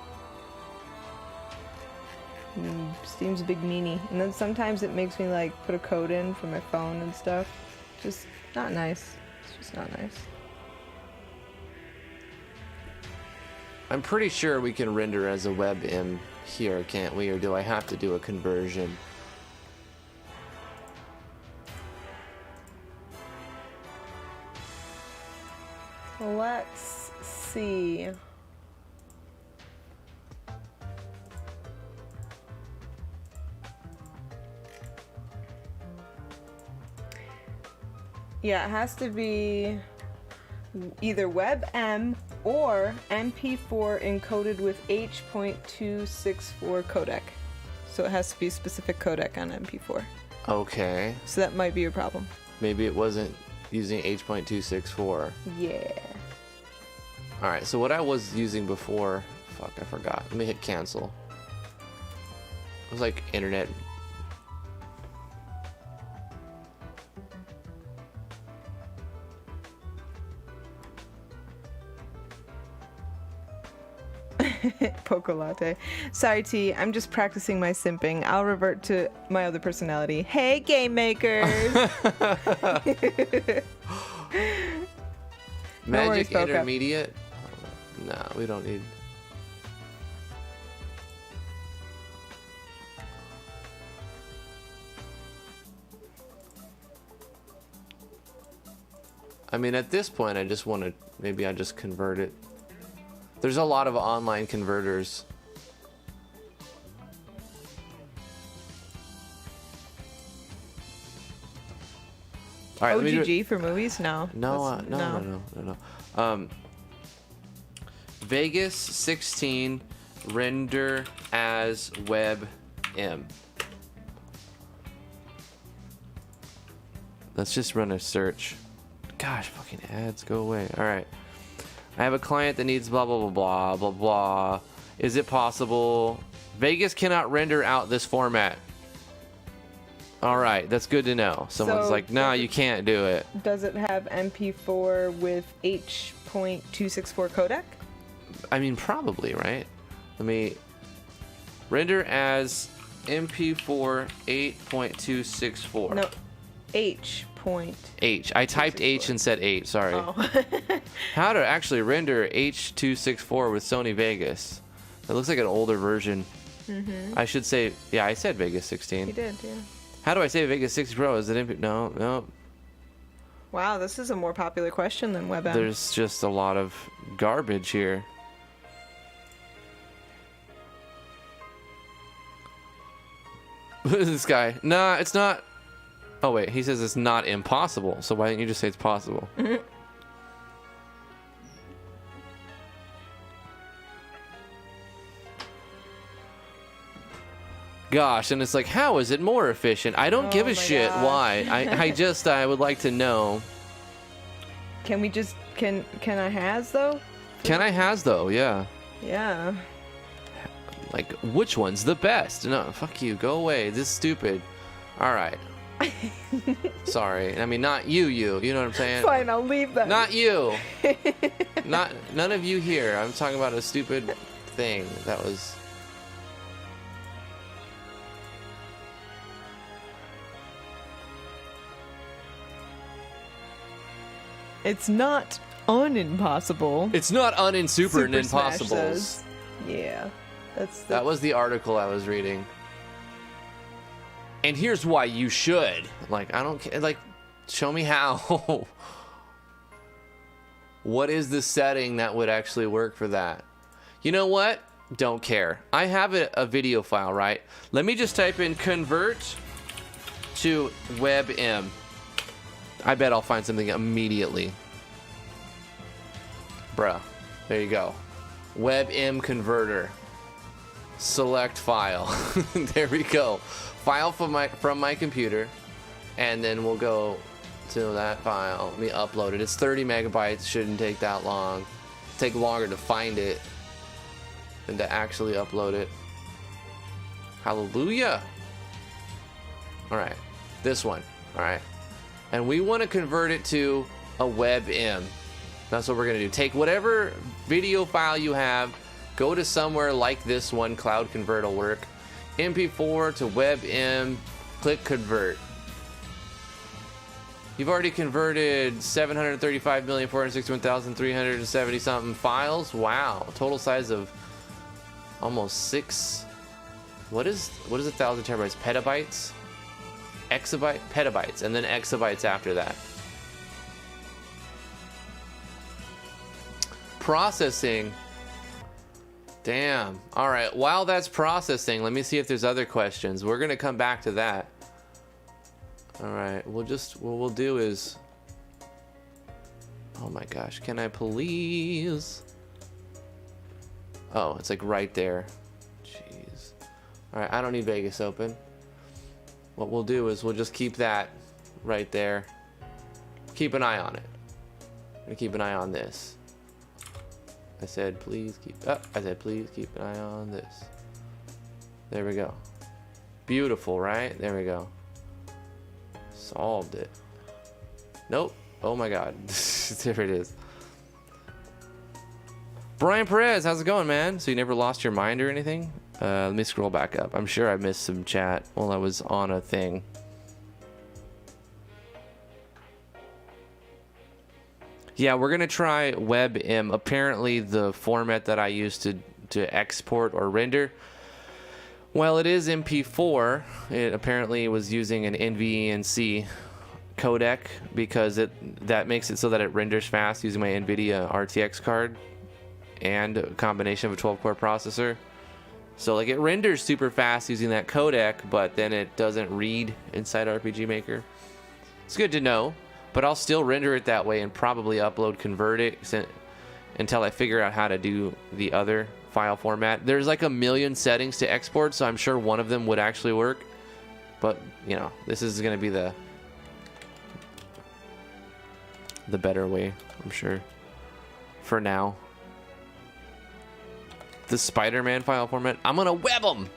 Steam's a big meanie. And then sometimes it makes me like put a code in for my phone and stuff. Just not nice. It's just not nice.
I'm pretty sure we can render as a WebM here, can't we? Or do I have to do a conversion?
Let's see. Yeah, it has to be either WebM or MP4 encoded with H.264 codec. So it has to be a specific codec on MP4.
Okay.
So that might be a problem.
Maybe it wasn't using H.264.
Yeah.
Alright, so what I was using before... Fuck, I forgot. Let me hit cancel. It was like internet...
Poco latte. Sorry, T. I'm just practicing my simping. I'll revert to my other personality. Hey, game makers.
Magic intermediate? No, we don't need. I mean, at this point, I just want to, maybe I just convert it. There's a lot of online converters. All right,
OGG for movies? No.
No. Vegas 16 render as WebM. Let's just run a search. Gosh, fucking ads, go away. All right. I have a client that needs blah, blah, blah, blah, blah, blah. Is it possible? Vegas cannot render out this format. All right, that's good to know. Someone's
So,
like, nah, you can't do it.
Does it have MP4 with H.264 codec?
I mean, probably, right? Let me render as MP4 8.264.
No, H.
H. I typed H and said 8. Sorry.
Oh.
How to actually render H.264 with Sony Vegas? It looks like an older version. I should say, yeah, I said Vegas 16.
You did, yeah.
How do I say Vegas 60 Pro? Is it MP? No.
Wow, this is a more popular question than WebM.
There's just a lot of garbage here. This guy. Nah, it's not. Oh wait, he says it's not impossible. So why didn't you just say it's possible? Gosh, and it's like, how is it more efficient? I don't give a shit why. I would like to know.
Can we just can I has though?
Can I has though? Yeah.
Yeah.
Like, which one's the best? No, fuck you. Go away. This is stupid. All right. Sorry. I mean, not you. You know what I'm saying?
Fine, I'll leave that.
Not you. None of you here. I'm talking about a stupid thing that was.
It's not unimpossible.
It's not super
Super
and
Smash
impossibles.
says. Yeah.
That was the article I was reading. And here's why you should. Like, I don't care. Like, show me how. What is the setting that would actually work for that? You know what? Don't care. I have a video file, right? Let me just type in convert to WebM. I bet I'll find something immediately. Bruh. There you go. WebM converter. Select file. There we go. File from my computer, and then we'll go to that file. Let me upload it. It's 30 megabytes. Shouldn't take that long. Take longer to find it than to actually upload it. Hallelujah. All right, this one. All right, and we want to convert it to a WebM. That's what we're gonna do. Take whatever video file you have, go to somewhere like this one. Cloud Convert will work. MP4 to WebM, click convert. You've already converted 735,461,370 something files. Wow, total size of almost 6. What is 1,000 terabytes? Petabytes? Exabyte? Petabytes, and then exabytes after that. Processing. Damn. All right. While that's processing, let me see if there's other questions. We're gonna come back to that. All right. What we'll do is. Oh my gosh. Can I please? Oh, it's like right there. Jeez. All right. I don't need Vegas open. What we'll do is we'll just keep that right there. Keep an eye on it. I'm gonna keep an eye on this. I said, please keep an eye on this. There we go. Beautiful, right? There we go. Solved it. Nope. Oh my God. There it is. Brian Perez, how's it going, man? So you never lost your mind or anything? Let me scroll back up. I'm sure I missed some chat while I was on a thing. Yeah, we're gonna try WebM. Apparently, the format that I use to export or render, well, it is MP4. It apparently was using an NVENC codec because that makes it so that it renders fast using my NVIDIA RTX card and a combination of a 12-core processor. So like it renders super fast using that codec, but then it doesn't read inside RPG Maker. It's good to know. But I'll still render it that way and probably upload convert it until I figure out how to do the other file format. There's like a million settings to export, so I'm sure one of them would actually work. But, you know, this is going to be the better way, I'm sure, for now. The Spider-Man file format, I'm going to web them!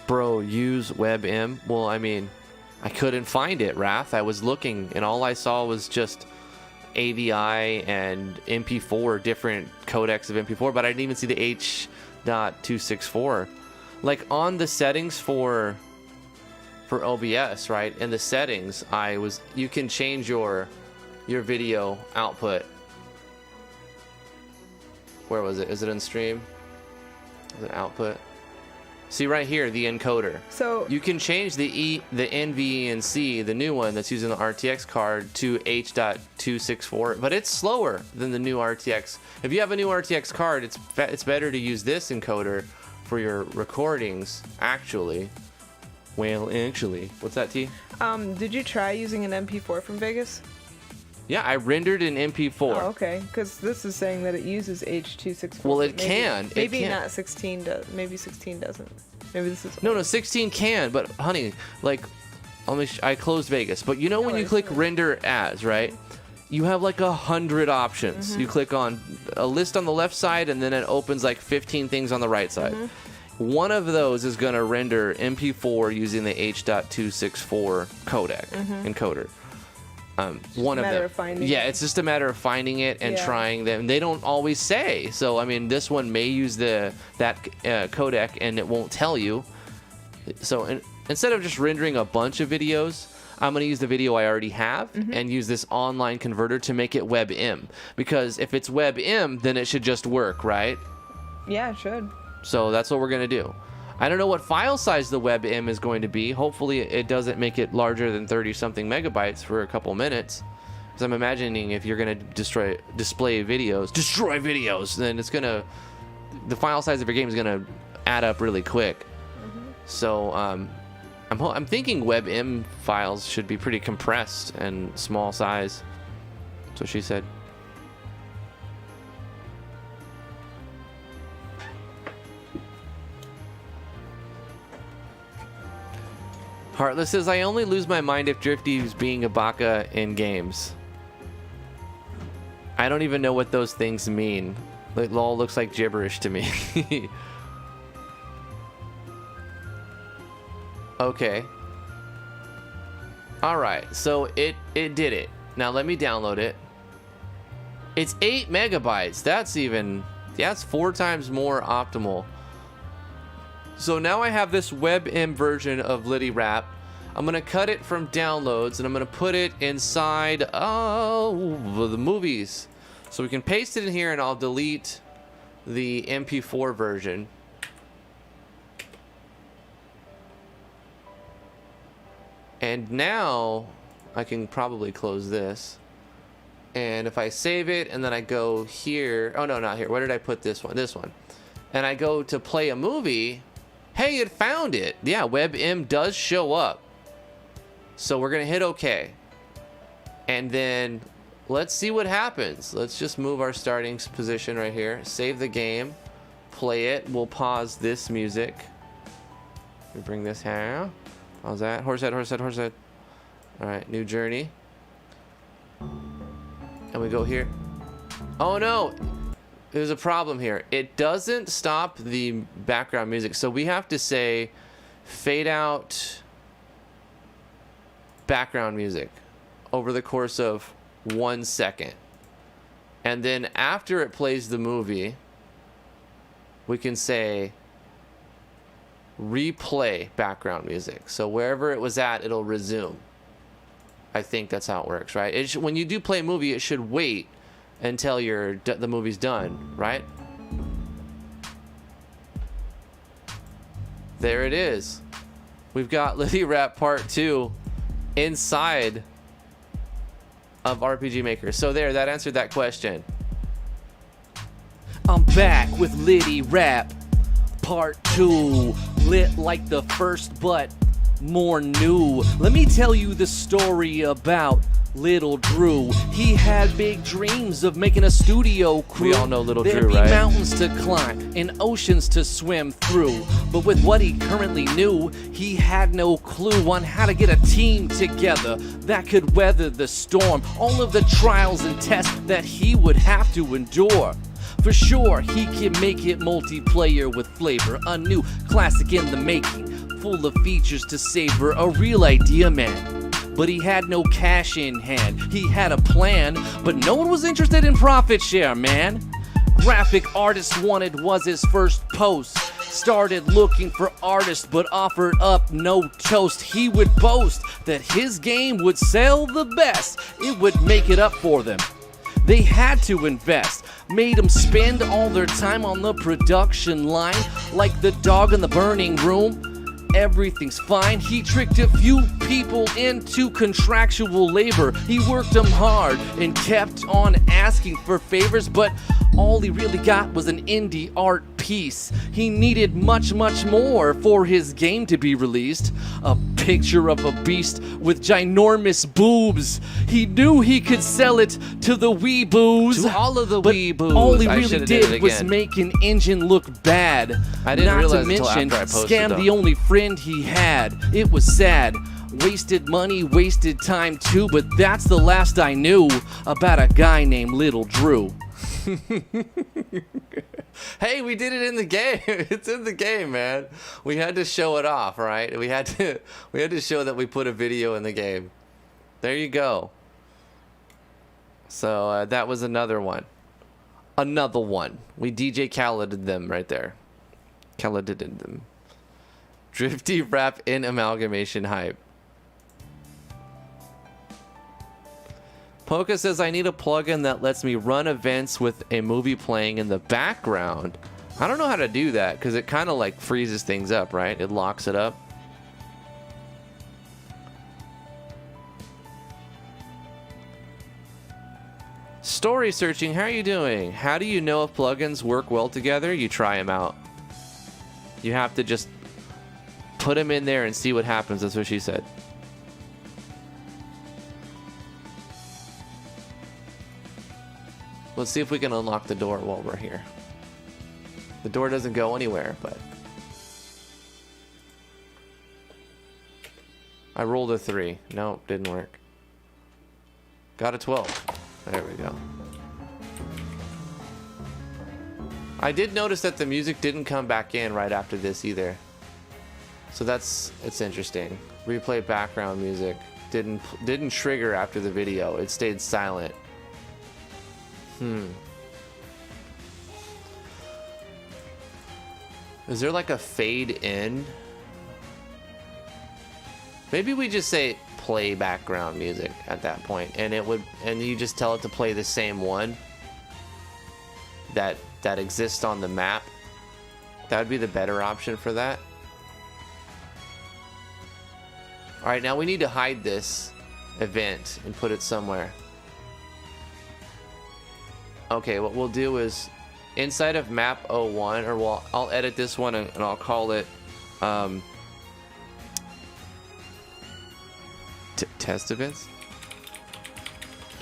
Bro, use WebM. Well, I mean, I couldn't find it, Wrath. I was looking, and all I saw was just AVI and MP4, different codecs of MP4, but I didn't even see the H.264. Like, on the settings for OBS, right? In the settings, you can change your video output. Where was it? Is it in stream? Is it output? See right here, the encoder. So you can change the NVENC, the new one that's using the RTX card, to H.264, but it's slower than the new RTX. If you have a new RTX card, it's better to use this encoder for your recordings. Actually, what's that, T?
Did you try using an MP4 from Vegas?
Yeah, I rendered an MP4.
Oh, okay. Because this is saying that it uses H.264.
Well, it can.
Maybe not 16 does. Maybe 16 doesn't. Maybe this is...
No, 16 can, but honey, like, I closed Vegas. But you know when you click render as, right? You have like 100 options. You click on a list on the left side, and then it opens like 15 things on the right side. One of those is going to render MP4 using the H.264 codec encoder. One of them. Yeah, it's just a matter of finding it and trying them. They don't always say. So I mean, this one may use that codec and it won't tell you. So instead of just rendering a bunch of videos, I'm going to use the video I already have and use this online converter to make it WebM. Because if it's WebM, then it should just work, right?
Yeah, it should. So
that's what we're going to do. I don't know what file size the WebM is going to be. Hopefully it doesn't make it larger than 30-something megabytes for a couple minutes. Because I'm imagining if you're going to destroy videos, then it's going to... The file size of your game is going to add up really quick. So I'm thinking WebM files should be pretty compressed and small size. That's what she said. Heartless says, I only lose my mind if Drifty is being a baka in games. I don't even know what those things mean. It all looks like gibberish to me. Okay. Alright, so it did it. Now let me download it. It's 8 megabytes. That's 4 times more optimal. So now I have this WebM version of Liddy Wrap. I'm going to cut it from downloads and I'm going to put it inside the movies. So we can paste it in here and I'll delete the MP4 version. And now I can probably close this. And if I save it and then I go here. Oh, no, not here. Where did I put this one? This one. And I go to play a movie. Hey, it found it. Yeah, WebM does show up. So we're going to hit OK. And then let's see what happens. Let's just move our starting position right here. Save the game. Play it. We'll pause this music. We bring this here. How's that? Horsehead, horsehead, horsehead. All right, new journey. And we go here. Oh, no. There's a problem here. It doesn't stop the background music. So we have to say fade out background music over the course of 1 second. And then after it plays the movie, we can say replay background music. So wherever it was at, it'll resume. I think that's how it works, right? When you do play a movie, it should wait until the movie's done, right? There it is. We've got Liddy Rap Part 2 inside of RPG Maker. So there, that answered that question.
I'm back with Liddy Rap Part 2. Lit like the first, but more new. Let me tell you the story about Little Drew. He had big dreams of making a studio crew.
We all know Little
There'd
Drew,
be
right?
mountains to climb and oceans to swim through. But with what he currently knew, he had no clue on how to get a team together that could weather the storm, all of the trials and tests that he would have to endure. For sure, he can make it multiplayer with flavor, a new classic in the making, full of features to savor, a real idea man. But he had no cash in hand. He had a plan, but no one was interested in profit share, man. Graphic artist wanted was his first post. Started looking for artists, but offered up no toast. He would boast that his game would sell the best. It would make it up for them. They had to invest, made them spend all their time on the production line, like the dog in the burning room. Everything's fine. He tricked a few people into contractual labor. He worked them hard and kept on asking for favors, but all he really got was an indie art piece. He needed much, much more for his game to be released. A picture of a beast with ginormous boobs. He knew he could sell it to the weeboos.
To all of the
but
weeboos.
all he
I
really
shoulda did it
did was
again.
make an engine look bad.
I didn't
Not
realize
to
until
mention,
after I posted
scam
them.
the only friend he had. It was sad. Wasted money, wasted time too, but that's the last I knew about a guy named Little Drew.
Hey, we did it in the game. It's in the game, man. We had to show it off, right? We had to show that we put a video in the game. There you go. So that was another one. Another one. We DJ Khaled'd them right there. Khaled'd them. Drifty rap in amalgamation hype. Poca says, I need a plugin that lets me run events with a movie playing in the background. I don't know how to do that because it kind of like freezes things up, right? It locks it up. Story searching, how are you doing? How do you know if plugins work well together? You try them out. You have to just put them in there and see what happens. That's what she said. Let's see if we can unlock the door while we're here. The door doesn't go anywhere, but... I rolled a 3. Nope, didn't work. Got a 12. There we go. I did notice that the music didn't come back in right after this either. So it's interesting. Replay background music. Didn't trigger after the video. It stayed silent. Is there like a fade in? Maybe we just say play background music at that point, and you just tell it to play the same one that exists on the map. That would be the better option for that. All right, now we need to hide this event and put it somewhere. Okay, what we'll do is inside of map 01, or I'll edit this one and I'll call it test events.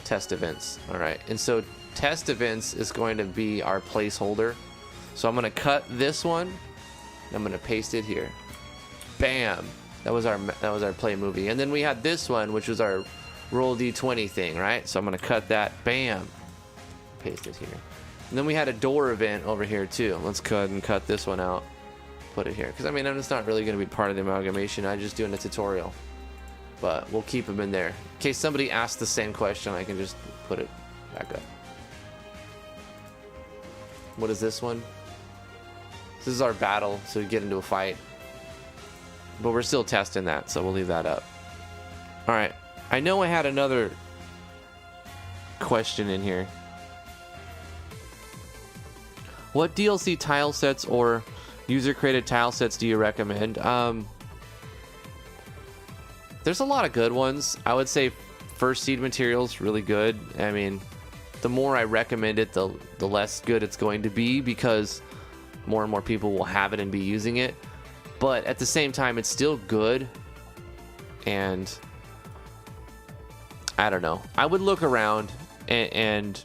Test events. All right, and so test events is going to be our placeholder. So I'm going to cut this one. And I'm going to paste it here. Bam. That was our play movie, and then we had this one, which was our roll d20 thing, right? So I'm going to cut that. Bam. Paste it here. And then we had a door event over here too. Let's go ahead and cut this one out. put it here because I mean I'm just not really going to be part of the amalgamation. I'm just doing a tutorial, but we'll keep them in there in case somebody asks the same question. I can just put it back up. What is this one? This is our battle, so we get into a fight, but we're still testing that, so we'll leave that up. All right, I know I had another question in here. What DLC tile sets or user-created tile sets do you recommend? There's a lot of good ones. I would say First Seed Materials really good. I mean, the more I recommend it, the less good it's going to be because more and more people will have it and be using it. But at the same time, it's still good. And I don't know. I would look around and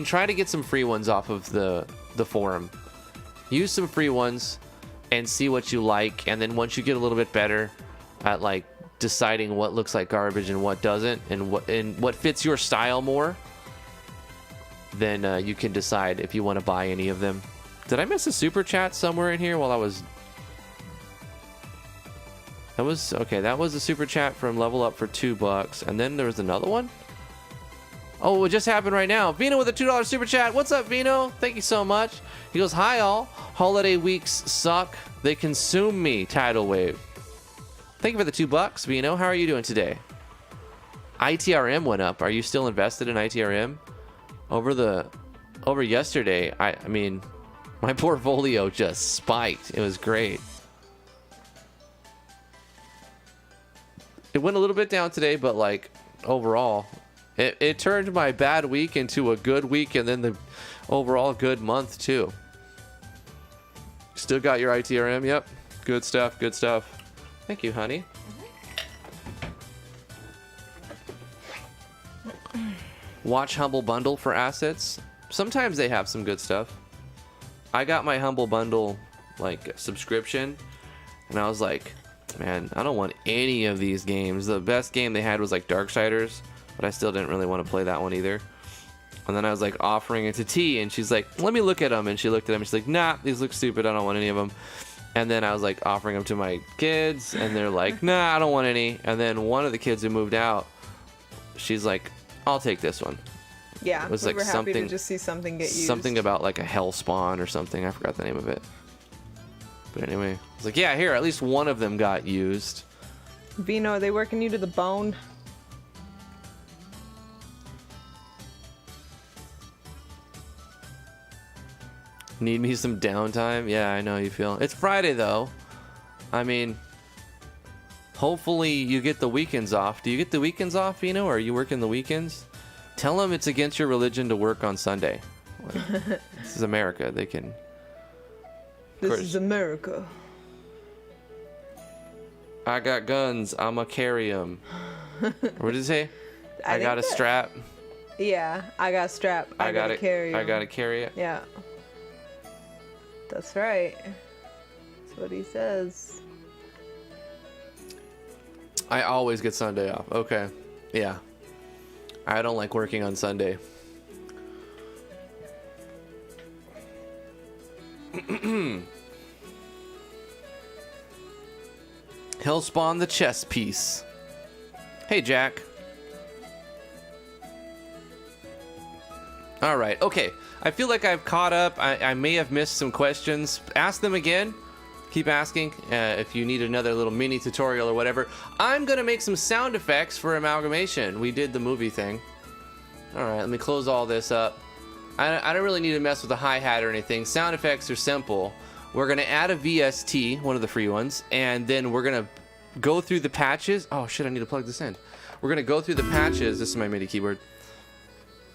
try to get some free ones off of the forum. Use some free ones and see what you like, and then once you get a little bit better at like deciding what looks like garbage and what doesn't, and what fits your style more, then you can decide if you want to buy any of them. Did I miss a super chat somewhere in here while I was... That was a super chat from Level Up for $2, and then there was another one. Oh, it just happened right now. Vino with a $2 super chat. What's up, Vino? Thank you so much. He goes, hi all. Holiday weeks suck. They consume me. Tidal wave. Thank you for the $2, Vino. How are you doing today? ITRM went up. Are you still invested in ITRM? Over yesterday, I mean, my portfolio just spiked. It was great. It went a little bit down today, but like overall, it turned my bad week into a good week, and then the overall good month too. Still got your ITRM? Yep. Good stuff. Good stuff. Thank you, honey. Watch Humble Bundle for assets. Sometimes they have some good stuff. I got my Humble Bundle like subscription, and I was like, man, I don't want any of these games. The best game they had was like Darksiders, but I still didn't really want to play that one either. And then I was like offering it to T, and she's like, let me look at them. And she looked at them, and she's like, nah, these look stupid. I don't want any of them. And then I was like offering them to my kids, and they're like, nah, I don't want any. And then one of the kids who moved out, she's like, I'll take this one.
Yeah,
it was
we
like
were happy
something
to just see something get used.
Something about like a hell spawn or something. I forgot the name of it. But anyway, I was like, yeah, here, at least one of them got used.
Vino, are they working you to the bone?
Need me some downtime? Yeah, I know you feel. It's Friday though. I mean, hopefully you get the weekends off. Do you get the weekends off, Vino, or are you working the weekends? Tell them it's against your religion to work on Sunday. Like, this is America. They can...
This is America.
I got guns. I'ma carry them. What did it say? I got a strap.
Yeah, I got a strap. I gotta carry it.
I gotta carry it.
Yeah. That's right. That's what he says.
I always get Sunday off. Okay. Yeah. I don't like working on Sunday. Hellspawn the chess piece. Hey, Jack. All right. Okay. I feel like I've caught up. I may have missed some questions. Ask them again. Keep asking if you need another little mini tutorial or whatever. I'm going to make some sound effects for Amalgamation. We did the movie thing. All right, let me close all this up. I don't really need to mess with the hi-hat or anything. Sound effects are simple. We're going to add a VST, one of the free ones, and then we're going to go through the patches. Oh, shit, I need to plug this in. We're going to go through the patches. This is my MIDI keyboard.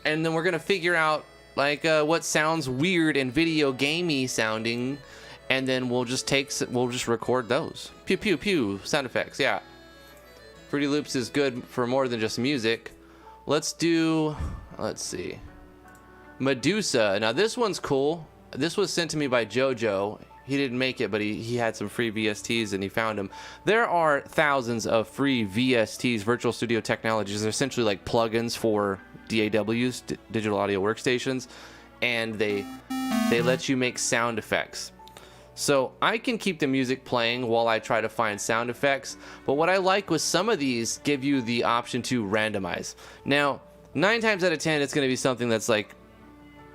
And then we're going to figure out like what sounds weird and video gamey sounding, and then we'll just record those. Pew pew pew sound effects. Yeah, Fruity Loops is good for more than just music. Let's see, Medusa. Now this one's cool. This was sent to me by Jojo. He didn't make it, but he had some free VSTs and he found them. There are thousands of free VSTs, Virtual Studio Technologies. They're essentially like plugins for DAWs, digital audio workstations, and they let you make sound effects. So I can keep the music playing while I try to find sound effects, but what I like was some of these give you the option to randomize. Now, 9 times out of 10, it's going to be something that's like,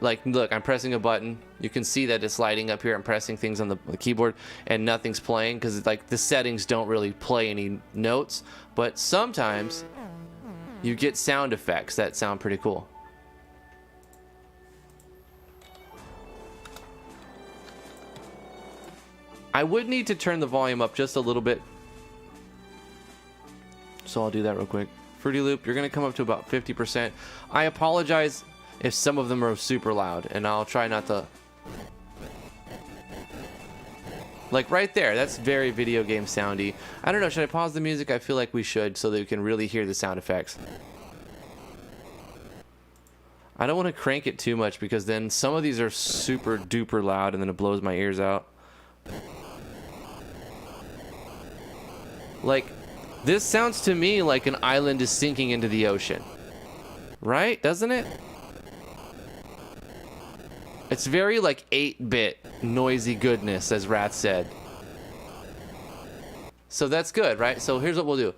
look, I'm pressing a button. You can see that it's lighting up here. I'm pressing things on the keyboard and nothing's playing because like the settings don't really play any notes. But sometimes you get sound effects that sound pretty cool. I would need to turn the volume up just a little bit. So I'll do that real quick. Fruity Loop, you're going to come up to about 50%. I apologize if some of them are super loud, and I'll try not to... Like right there, that's very video game soundy. I don't know, should I pause the music? I feel like we should so that we can really hear the sound effects. I don't want to crank it too much because then some of these are super duper loud and then it blows my ears out. Like, this sounds to me like an island is sinking into the ocean. Right? Doesn't it? It's very like 8-bit noisy goodness, as Wrath said. So that's good, right? So here's what we'll do.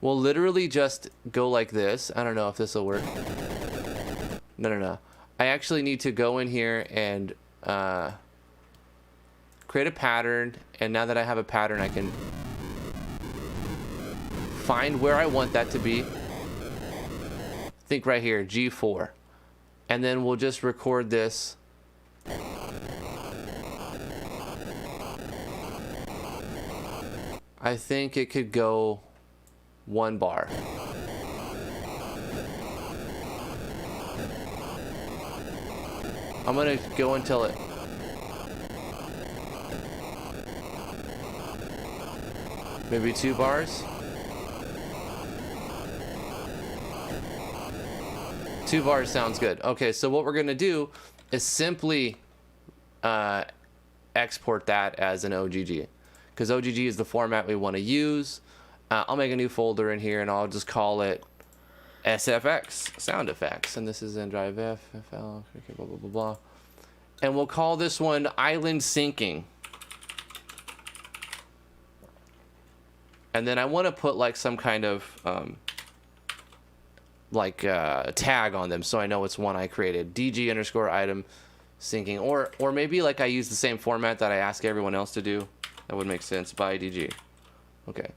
We'll literally just go like this. I don't know if this will work. No. I actually need to go in here and create a pattern. And now that I have a pattern, I can find where I want that to be. Think right here, G4. And then we'll just record this. I think it could go 1 bar. I'm gonna go until it... Maybe 2 bars? 2 bars sounds good. Okay, so what we're gonna do is simply export that as an OGG, because OGG is the format we want to use. I'll make a new folder in here and I'll just call it SFX, sound effects, and this is in drive F, FL, okay, blah, blah, blah, blah. And we'll call this one Island Sinking. And then I want to put like some kind of tag on them so I know it's one I created. DG underscore item syncing, or maybe like I use the same format that I ask everyone else to do. That would make sense. By DG. Okay.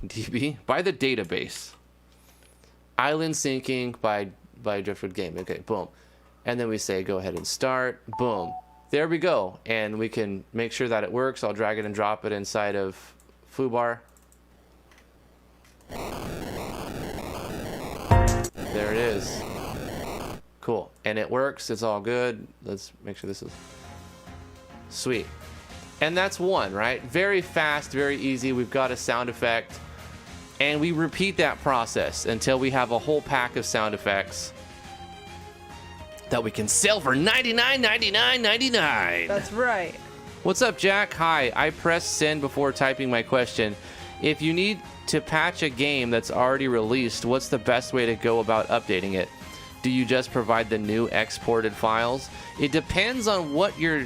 DB by the database. Island syncing by Driftwood Game. Okay, boom. And then we say go ahead and start. Boom. There we go. And we can make sure that it works. I'll drag it and drop it inside of foobar. There it is. Cool. And it works. It's all good. Let's make sure this is sweet. And that's one, right? Very fast, very easy. We've got a sound effect. And we repeat that process until we have a whole pack of sound effects that we can sell for $99.99.
That's right.
What's up, Jack? Hi. I pressed send before typing my question. If you need to patch a game that's already released, what's the best way to go about updating it? Do you just provide the new exported files? It depends on what your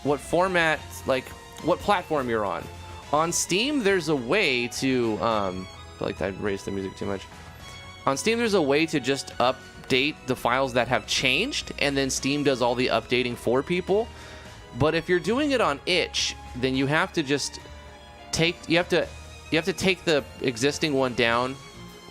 what format, like what platform you're on. On Steam, there's a way to I feel like I raised the music too much. On Steam, there's a way to just update the files that have changed, and then Steam does all the updating for people. But if you're doing it on itch, then you have to just you have to take the existing one down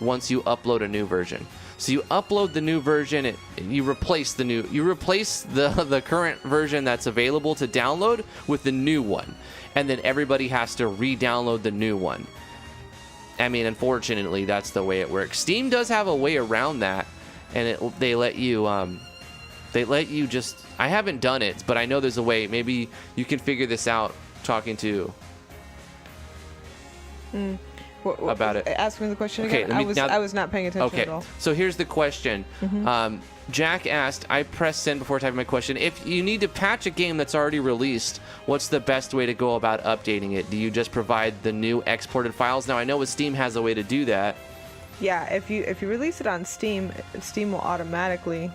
once you upload a new version. So you upload the new version, you replace the current version that's available to download with the new one, and then everybody has to re-download the new one. I mean, unfortunately, that's the way it works. Steam does have a way around that, and they let you just. I haven't done it, but I know there's a way. Maybe you can figure this out talking to.
What,
about it.
Ask me the question again. I was not paying attention at all.
So here's the question. Jack asked, I pressed send before typing my question. If you need to patch a game that's already released, what's the best way to go about updating it? Do you just provide the new exported files? Now, I know Steam has a way to do that.
Yeah, if you release it on Steam, Steam will automatically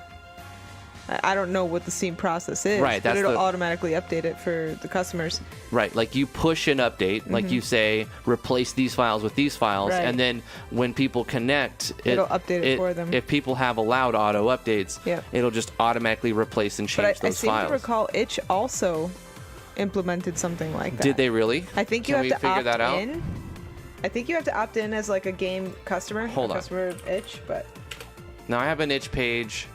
I don't know what the Steam process is,
Right,
but
that's
it'll
the-
automatically update it for the customers.
Right, like you push an update, like you say, replace these files with these files,
Right.
and then when people connect,
It'll update it for them.
If people have allowed auto updates,
Yep.
it'll just automatically replace and change
But I
those
seem
files.
to recall itch also implemented something like that.
Did they really?
I think you
Can
have
we
to
figure
opt
that out?
in. I think you have to opt in as like a game customer,
Hold on.
customer of itch, but
Now I have an itch page.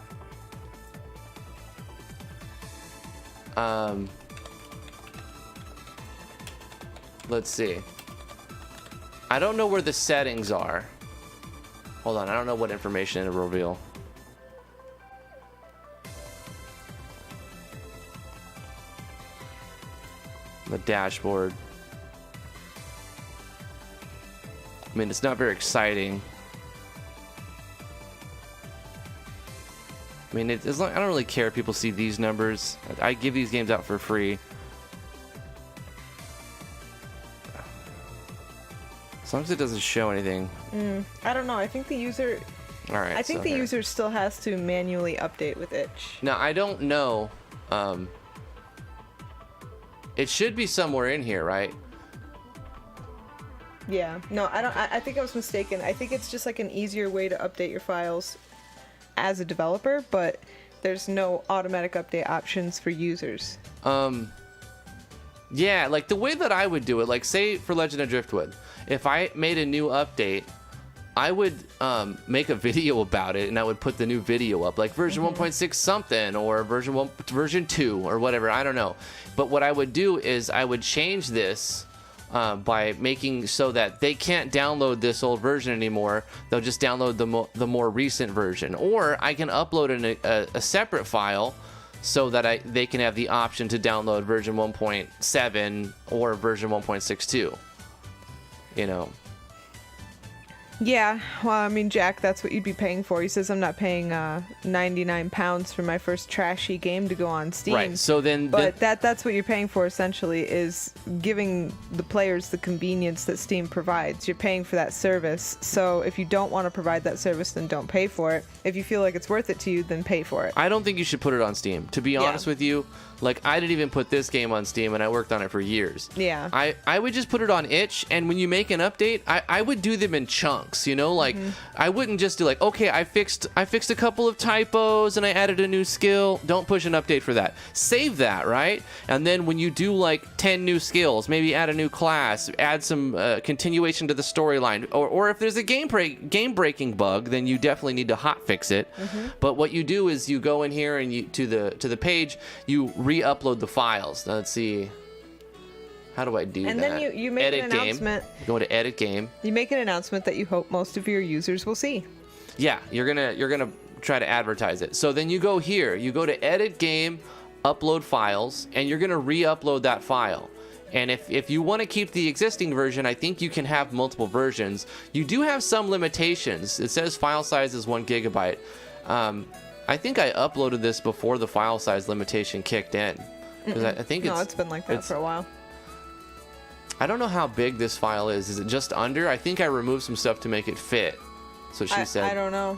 Let's see. I don't know where the settings are. Hold on, I don't know what information it'll reveal. The dashboard. I mean, it's not very exciting. I mean, it's like, I don't really care if people see these numbers. I give these games out for free. As long as it doesn't show anything.
I don't know. I think the user
All right.
I think
so
the
here.
user still has to manually update with itch.
Now, I don't know. It should be somewhere in here, right?
Yeah. No, I don't. I think I was mistaken. I think it's just like an easier way to update your files as a developer, but there's no automatic update options for users.
Yeah, like the way that I would do it, like say for Legend of Driftwood, if I made a new update, I would make a video about it and I would put the new video up, like version 1.6 something or version 2 or whatever, I don't know. But what I would do is I would change this by making so that they can't download this old version anymore. They'll just download the more recent version, or I can upload a separate file so that they can have the option to download version 1.7 or version 1.62. You know.
Yeah, well, I mean, Jack, that's what you'd be paying for. He says, I'm not paying £99 for my first trashy game to go on Steam.
Right, so then...
But that's what you're paying for, essentially, is giving the players the convenience that Steam provides. You're paying for that service. So if you don't want to provide that service, then don't pay for it. If you feel like it's worth it to you, then pay for it.
I don't think you should put it on Steam. To be honest with you, like, I didn't even put this game on Steam, and I worked on it for years.
Yeah.
I would just put it on itch, and when you make an update, I would do them in chunks, you know? Like, I wouldn't just do like, okay, I fixed a couple of typos, and I added a new skill. Don't push an update for that. Save that, right? And then when you do, like, 10 new skills, maybe add a new class, add some continuation to the storyline, or if there's a game-breaking bug, then you definitely need to hotfix it. But what you do is you go in here and you to the page, you re-upload the files. Now, let's see. How do I do that?
And then you make
edit
an
game.
announcement.
Go to edit game.
You make an announcement that you hope most of your users will see.
Yeah, you're gonna try to advertise it. So then you go here. You go to edit game, upload files, and you're gonna re-upload that file. And if you want to keep the existing version, I think you can have multiple versions. You do have some limitations. It says file size is 1 gigabyte. I think I uploaded this before the file size limitation kicked in. Because I think
It's been like that for a while.
I don't know how big this file is. Is it just under? I think I removed some stuff to make it fit. So she said.
I don't know.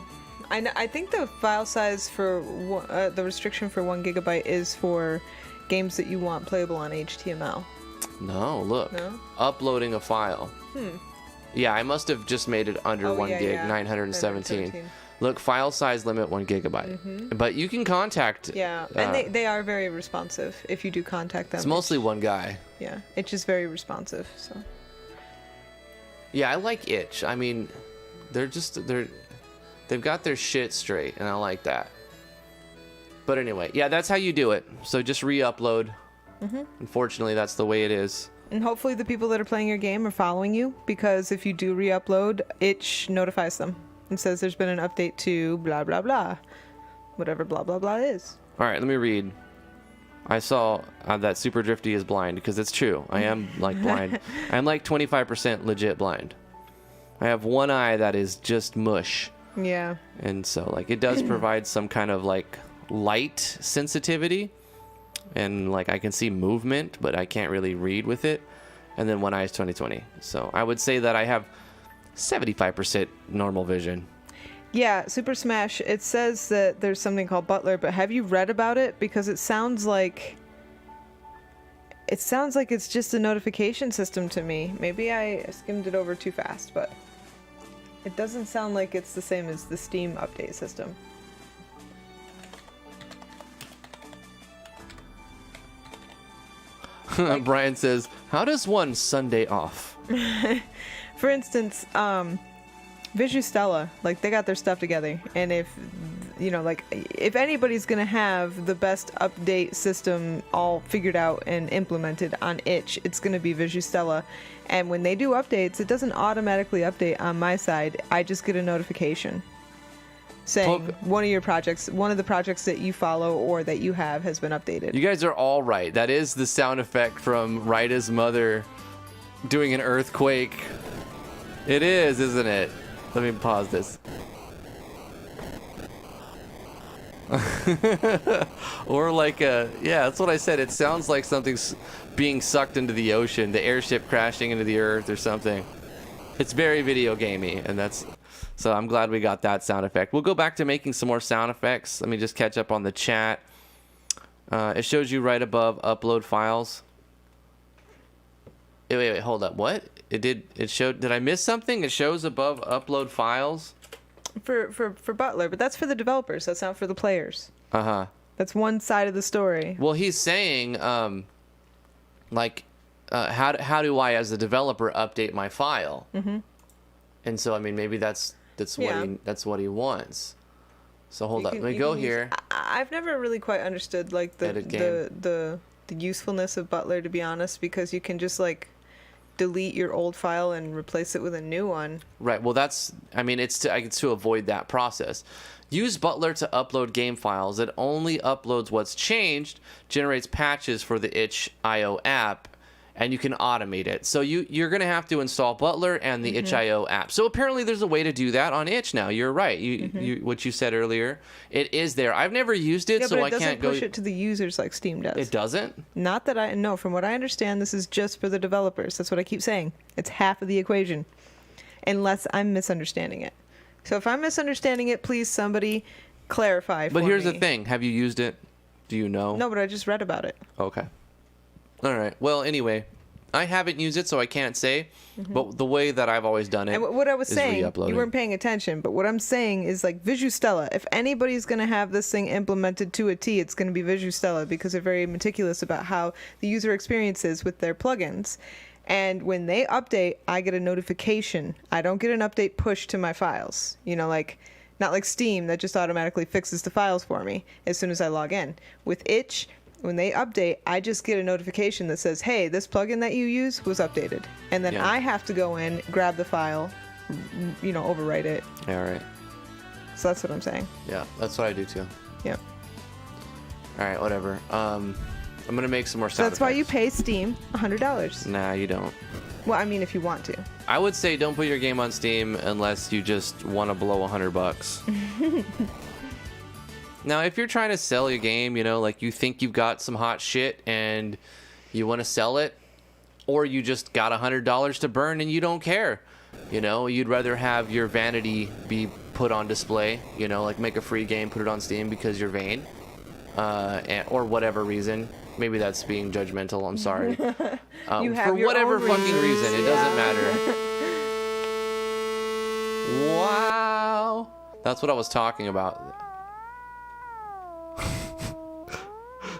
I think the file size for the restriction for 1 gigabyte is for games that you want playable on HTML.
No, look.
No?
Uploading a file. Yeah, I must have just made it under 1 gig, 917.
917.
Look, file size limit 1 gigabyte. But you can contact.
Yeah, and they are very responsive if you do contact them.
It's mostly one guy.
Yeah, Itch is very responsive. So.
Yeah, I like Itch. I mean, they've got their shit straight, and I like that. But anyway, yeah, that's how you do it. So just re-upload. Unfortunately, that's the way it is.
And hopefully the people that are playing your game are following you, because if you do re-upload, Itch notifies them and says there's been an update to blah blah blah, whatever blah blah blah is.
All right, let me read. I saw that Super Drifty is blind, because it's true. I am like blind. I'm like 25% legit blind. I have one eye that is just mush.
Yeah.
And so like it does provide some kind of like light sensitivity, and like I can see movement, but I can't really read with it. And then one eye is 20/20. So I would say that I have 75% normal vision.
Yeah, Super Smash, it says that there's something called Butler, but have you read about it? Because it sounds like it's just a notification system to me. Maybe I skimmed it over too fast, but it doesn't sound like it's the same as the Steam update system.
Brian says, how does one Sunday off?
For instance, Visustella, like, they got their stuff together, and if anybody's gonna have the best update system all figured out and implemented on itch, it's gonna be Visustella. And when they do updates, it doesn't automatically update on my side. I just get a notification saying one of the projects that you follow or that you have has been updated.
You guys are all right. That is the sound effect from Ryda's mother doing an earthquake. It is, isn't it? Let me pause this. Or like yeah, that's what I said. It sounds like something's being sucked into the ocean, the airship crashing into the earth or something. It's very video gamey, and so I'm glad we got that sound effect. We'll go back to making some more sound effects. Let me just catch up on the chat. It shows you right above upload files. Wait, hold up. What? It showed, did I miss something? It shows above upload files?
For Butler, but that's for the developers. That's not for the players.
Uh-huh.
That's one side of the story.
Well, he's saying, how do I, as a developer, update my file? Mm-hmm. And so, I mean, maybe that's what he wants. So hold up. Let me go here.
I've never really quite understood like the usefulness of Butler, to be honest, because you can just like delete your old file and replace it with a new one. Right. Well, it's to avoid that process. Use Butler to upload game files. It only uploads what's changed, generates patches for the itch.io app, and you can automate it. So you're going to have to install Butler and the itch.io app. So apparently there's a way to do that on itch now. You're right. What you said earlier, it is there. I've never used it, so I can't go. But it doesn't push it to the users like Steam does. It doesn't? Not that I know. From what I understand, this is just for the developers. That's what I keep saying. It's half of the equation, unless I'm misunderstanding it. So if I'm misunderstanding it, please somebody clarify for me. But here's the thing. Have you used it? Do you know? No, but I just read about it. Okay. All right. Well, anyway, I haven't used it, so I can't say. But the way that I've always done it, and what I was saying, you weren't paying attention. But what I'm saying is like Visustella. If anybody's going to have this thing implemented to a T, it's going to be Visustella, because they're very meticulous about how the user experience is with their plugins. And when they update, I get a notification. I don't get an update push to my files. You know, like not like Steam that just automatically fixes the files for me as soon as I log in. With Itch, when they update, I just get a notification that says, hey, this plugin that you use was updated. And then I have to go in, grab the file, overwrite it. Yeah, right. So that's what I'm saying. Yeah, that's what I do too. Yeah. All right, whatever. I'm going to make some more sound effects. That's why you pay Steam $100. Nah, you don't. Well, I mean, if you want to. I would say don't put your game on Steam unless you just want to blow $100. Now, if you're trying to sell your game, like you think you've got some hot shit and you want to sell it, or you just got $100 to burn and you don't care, you'd rather have your vanity be put on display, like make a free game, put it on Steam because you're vain, or whatever reason. Maybe that's being judgmental. I'm sorry. For whatever fucking reason, it doesn't matter. Wow. That's what I was talking about.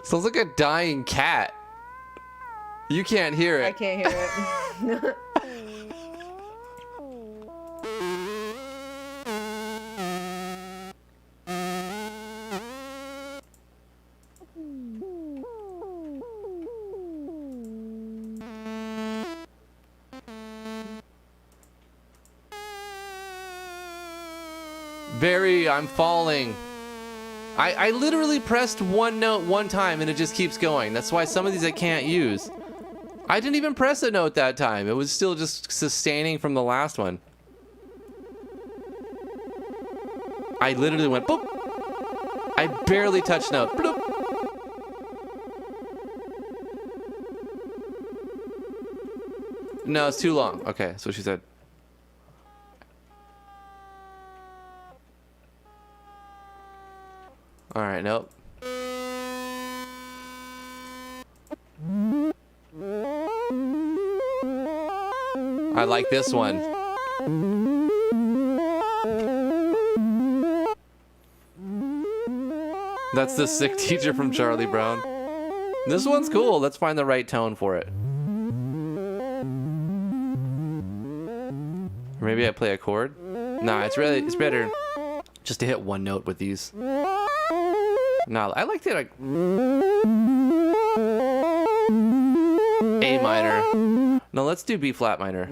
Sounds like a dying cat. You can't hear it. I can't hear it. I'm falling. I literally pressed one note one time and it just keeps going. That's why some of these I can't use. I didn't even press a note that time. It was still just sustaining from the last one. I literally went boop. I barely touched note. Bloop. No, it's too long. Okay, that's what she said.
All right, nope. I like this one. That's the sick teacher from Charlie Brown. This one's cool. Let's find the right tone for it. Or maybe I play a chord. Nah, it's better just to hit one note with these. Nah, I like to like A minor. No, let's do B flat minor.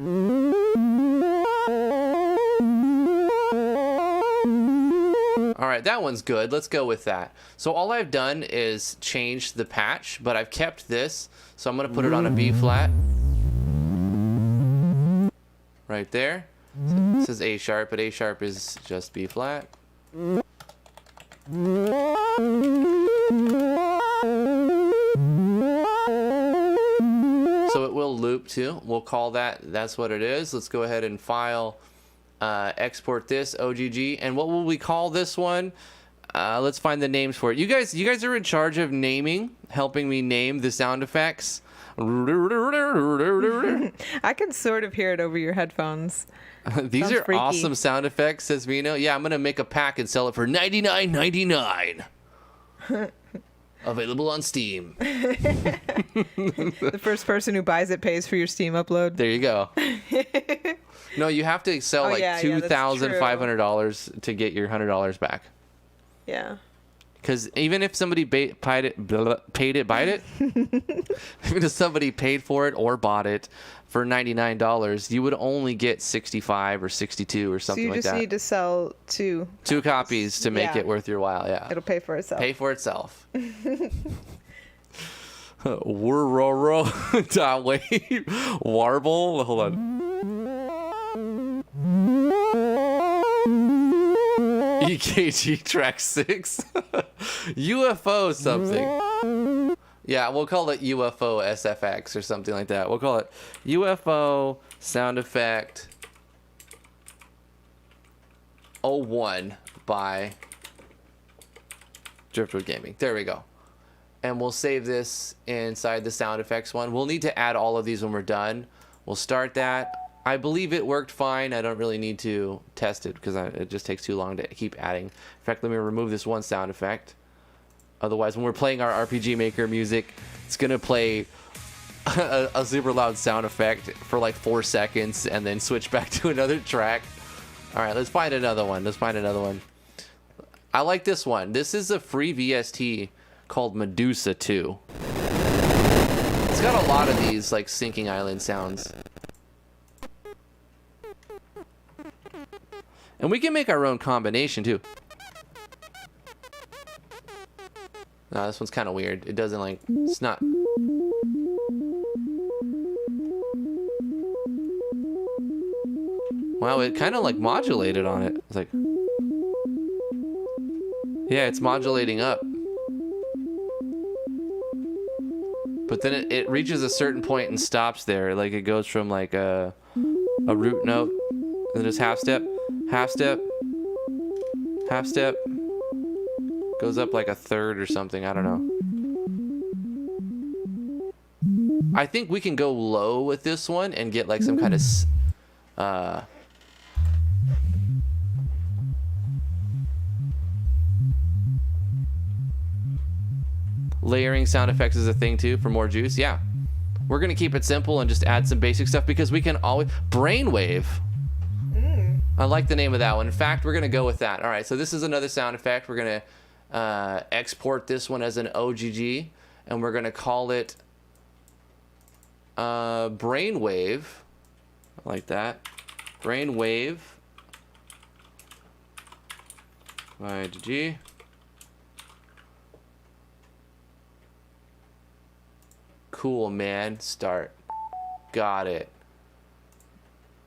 All right, that one's good. Let's go with that. So all I've done is change the patch, but I've kept this. So I'm gonna put it on a B flat. Right there. So this is A sharp, but A sharp is just B flat. So it will loop too. We'll call that's what it is. Let's go ahead and file, export this OGG. And what will we call this one? Let's find the names for it. You guys are in charge of naming, helping me name the sound effects.
I can sort of hear it over your headphones.
These
Sounds
are
freaky.
awesome sound effects, says Vino. Yeah, I'm gonna make a pack and sell it for $99.99. Available on Steam.
The first person who buys it pays for your Steam upload.
There you go. No, you have to sell like $2,500 to get your $100 back.
Yeah.
Because even if somebody paid it, even if somebody paid for it or bought it for $99, you would only get 65 or 62 or something like that.
So you just need to sell two
copies to make it worth your while. Yeah,
it'll pay for itself.
Pay for itself. Warble. Hold on. EKG track 6. UFO something. Yeah, we'll call it UFO SFX or something like that. We'll call it UFO sound effect 01 by Driftwood Gaming. There we go. And we'll save this inside the sound effects one. We'll need to add all of these when we're done. We'll start that. I believe it worked fine. I don't really need to test it because it just takes too long to keep adding. In fact, let me remove this one sound effect. Otherwise, when we're playing our RPG Maker music, it's going to play a super loud sound effect for like 4 seconds and then switch back to another track. All right, let's find another one. I like this one. This is a free VST called Medusa 2. It's got a lot of these like sinking island sounds. And we can make our own combination too. No, this one's kind of weird. It doesn't like, it's not. Wow, it kind of like modulated on it. It's like, yeah, it's modulating up. But then it reaches a certain point and stops there. Like it goes from like a root note, and then just half step, half step, half step. Goes up like a third or something. I don't know. I think we can go low with this one and get like some kind of layering sound effects is a thing too for more juice. Yeah, we're gonna keep it simple and just add some basic stuff because we can always brainwave. I like the name of that one. In fact, we're gonna go with that. All right, so this is another sound effect. We're gonna export this one as an OGG, and we're gonna call it brainwave. I like that. Brainwave. OGG. Cool, man. Start. Got it.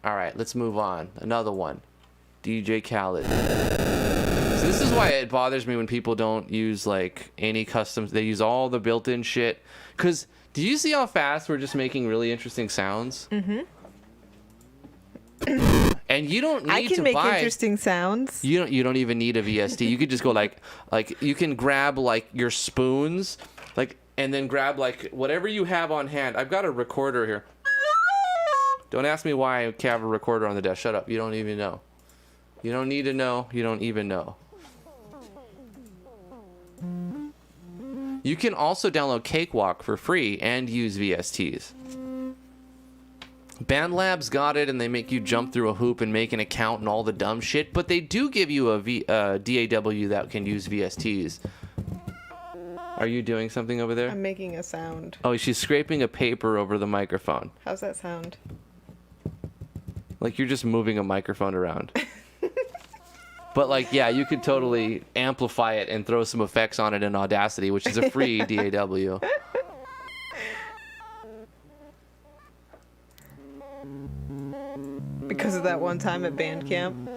All right, let's move on. Another one. DJ Khaled. So this is why it bothers me when people don't use like any customs. They use all the built-in shit. Because do you see how fast we're just making really interesting sounds? Mm-hmm. And you don't need
I can
to
make
buy.
interesting sounds.
You don't even need a VST. You could just go like you can grab like your spoons, like, and then grab like whatever you have on hand. I've got a recorder here. Don't ask me why I have a recorder on the desk. Shut up. You don't even know. You don't need to know. You don't even know. You can also download Cakewalk for free and use VSTs. BandLab's got it, and they make you jump through a hoop and make an account and all the dumb shit, but they do give you a DAW that can use VSTs. Are you doing something over there?
I'm making a sound.
Oh, she's scraping a paper over the microphone.
How's that sound?
Like you're just moving a microphone around. But like, yeah, you could totally amplify it and throw some effects on it in Audacity, which is a free DAW.
Because of that one time at band camp?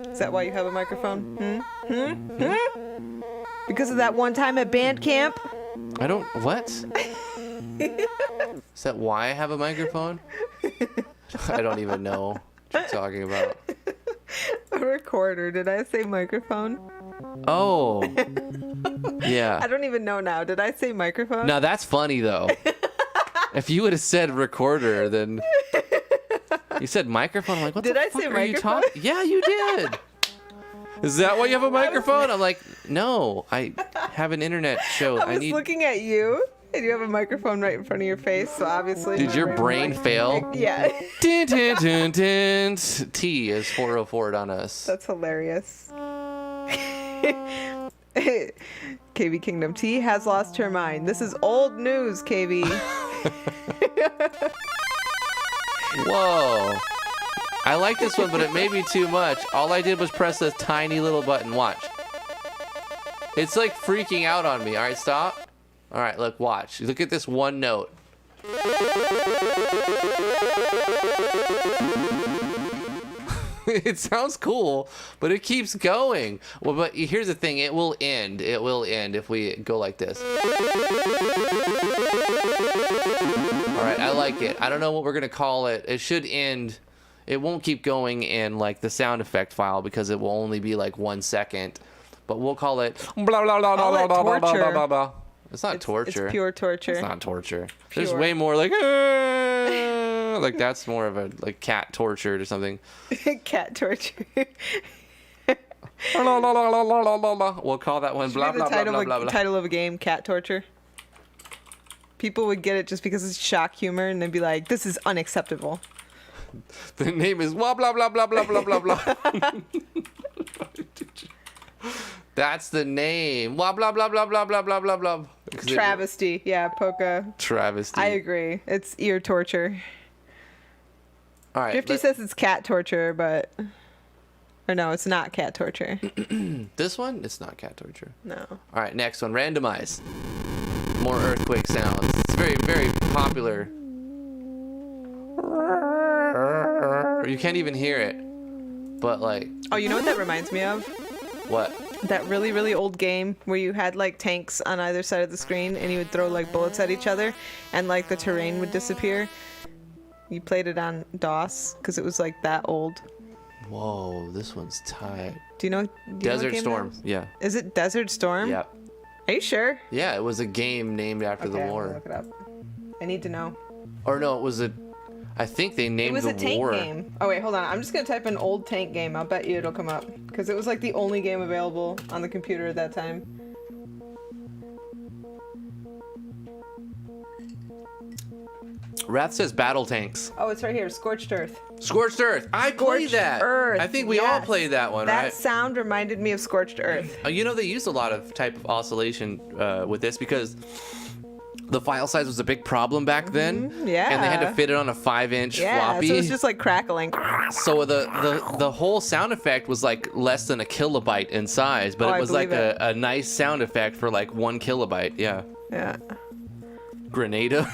Is that why you have a microphone? Because of that one time at band camp?
I don't... What? Is that why I have a microphone? I don't even know what you're talking about.
A recorder. Did I say microphone?
Oh. Yeah.
I don't even know now. Did I say microphone?
Now that's funny, though. If you would have said recorder, then... You said microphone. I'm like, what
Did
the
I
fuck
say
are you
microphone?
talking? Yeah, you did. Is that why you have a microphone? I'm like, no, I have an internet show.
I was looking at you, and you have a microphone right in front of your face, so obviously...
Did your brain fail?
Yeah.
Dun, dun, dun, dun. T is 404 on us.
That's hilarious. KB Kingdom T has lost her mind. This is old news, KB.
Whoa. I like this one, but it may be too much. All I did was press a tiny little button. Watch. It's like freaking out on me. All right, stop. All right, look, watch. Look at this one note. It sounds cool, but it keeps going. Well, but here's the thing. It will end. It will end if we go like this. All right, I like it. I don't know what we're going to call it. It should end. It won't keep going in like the sound effect file because it will only be like 1 second. But we'll call it blah blah blah blah blah blah blah blah blah. It's not torture.
It's pure torture.
It's not torture.
Pure.
There's way more like like that's more of a like cat tortured or something.
Cat torture.
We'll call that one blah blah blah blah blah.
Title of a game, cat torture. People would get it just because it's shock humor, and they'd be like, "This is unacceptable."
The name is blah blah blah blah blah blah blah blah. That's the name. Blah blah blah blah blah blah blah blah blah.
Travesty, yeah, Polka.
Travesty.
I agree. It's ear torture.
All right.
Drifty says it's cat torture, but or no, it's not cat torture.
This one, it's not cat torture.
No.
All right, next one. Randomize. More earthquake sounds. It's very very popular. You can't even hear it, but like.
Oh, you know what that reminds me of?
What?
That really, really old game where you had like tanks on either side of the screen and you would throw like bullets at each other and like the terrain would disappear. You played it on DOS because it was like that old.
Whoa, this one's tight.
Do you know?
Desert Storm. Yeah.
Is it Desert Storm?
Yeah.
Are you sure?
Yeah, it was a game named after the
I'm
war.
gonna look it up. I need to know.
Or no, it was a. I think they named the war.
It was a tank game. Oh wait, hold on. I'm just gonna type in old tank game. I'll bet you it'll come up because it was like the only game available on the computer at that time.
Wrath says battle tanks.
Oh, it's right here. Scorched Earth.
Scorched Earth. I played that.
Earth.
I think we all
Yes.
played that one,
That
right?
sound reminded me of Scorched Earth.
You know, they used a lot of type of oscillation with this because the file size was a big problem back then.
Yeah.
And they had to fit it on a 5-inch
Yeah,
floppy.
so it's just like crackling.
So the whole sound effect was like less than a kilobyte in size, but
Oh,
it
I
was like
believe it.
a nice sound effect for like 1 kilobyte. Yeah.
Yeah.
Grenada.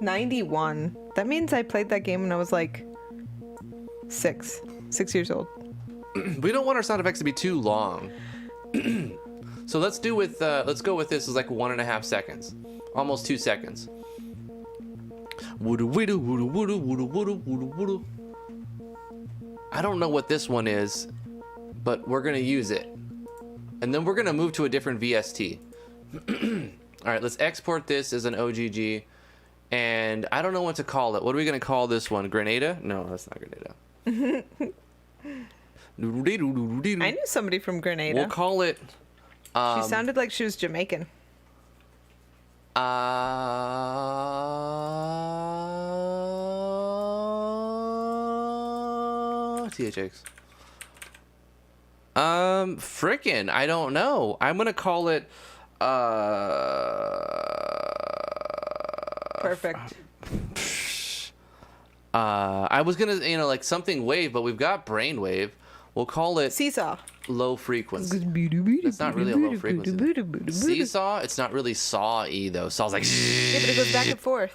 '91.
That means I played that game when I was like 6, 6 years old.
We don't want our sound effects to be too long. So let's go with this as like 1.5 seconds. Almost 2 seconds. I don't know what this one is, but we're gonna use it. And then we're gonna move to a different VST. All right, let's export this as an OGG. And I don't know what to call it. What are we gonna call this one? Grenada? No, that's not Grenada.
I knew somebody from Grenada.
We'll call it.
She sounded like she was Jamaican.
THX. Frickin', I don't know. I'm gonna call it.
Perfect.
I was gonna, like something wave, but we've got brainwave. We'll call it
Seesaw.
low frequency. It's not really a low frequency. Seesaw, it's not really saw-y though. Saw's like.
Yeah, but it goes back and forth.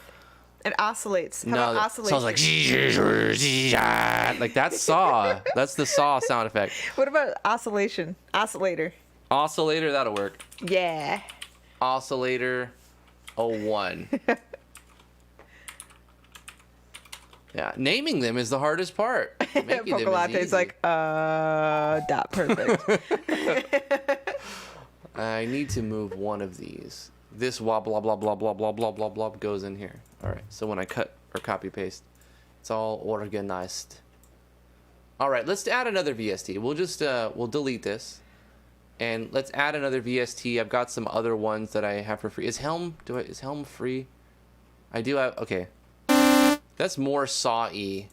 It oscillates. How about oscillation?
Saw's like. Like that's saw. That's the saw sound effect.
What about oscillation? Oscillator.
Oscillator, that'll work.
Yeah.
Oscillator 01. Yeah, naming them is the hardest part. Making them is
Latte is like, dot perfect.
I need to move one of these. This blah blah blah blah blah blah blah blah blah goes in here. All right, so when I cut or copy paste, it's all organized. All right, let's add another VST. We'll just we'll delete this, and let's add another VST. I've got some other ones that I have for free. Is Helm free? I do have. Okay. That's more saw-y.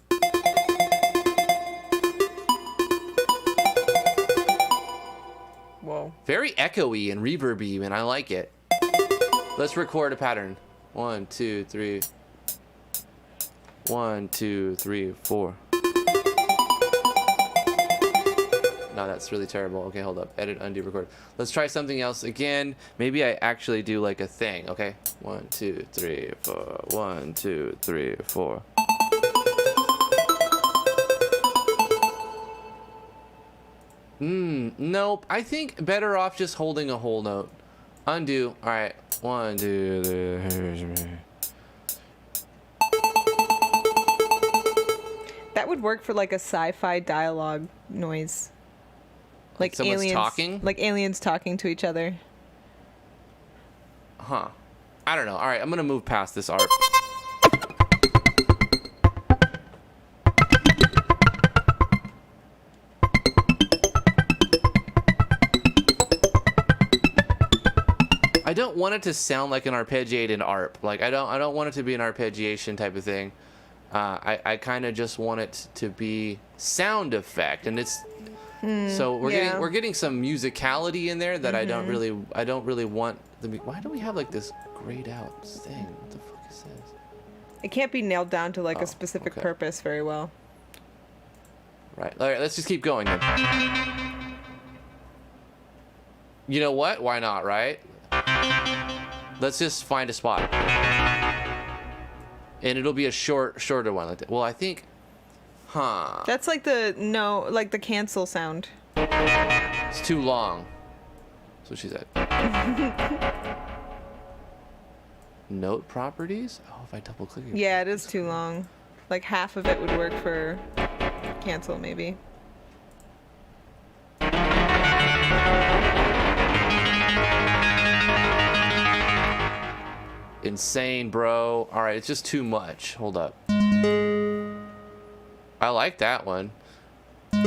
Whoa.
Very echoey and reverby, and I like it. Let's record a pattern. 1, 2, 3. 1, 2, 3, 4. No, that's really terrible. Okay, hold up. Edit, undo, record. Let's try something else again. Maybe I actually do like a thing. Okay. 1, 2, 3, 4. 1, 2, 3, 4. Nope. I think better off just holding a whole note. Undo. All right. 1, 2, 3.
That would work for like a sci-fi dialogue noise. Like
someone's
aliens
talking?
Like aliens talking to each other.
Huh. I don't know. All right, I'm gonna move past this art. I don't want it to sound like an arpeggiated ARP. Like I don't want it to be an arpeggiation type of thing. I kind of just want it to be sound effect, and it's so we're getting some musicality in there that I don't really want. Why do we have like this grayed out thing? What the fuck is this?
It can't be nailed down to like a specific purpose very well.
Right. All right. Let's just keep going then. You know what? Why not? Right. Let's just find a spot, and it'll be a shorter one like that. Well, I think. Huh.
That's like the cancel sound.
It's too long. That's what she said. Note properties? Oh, if I double click it.
Yeah, it is too long. Like half of it would work for cancel maybe.
Insane, bro. All right, it's just too much. Hold up. I like that one. All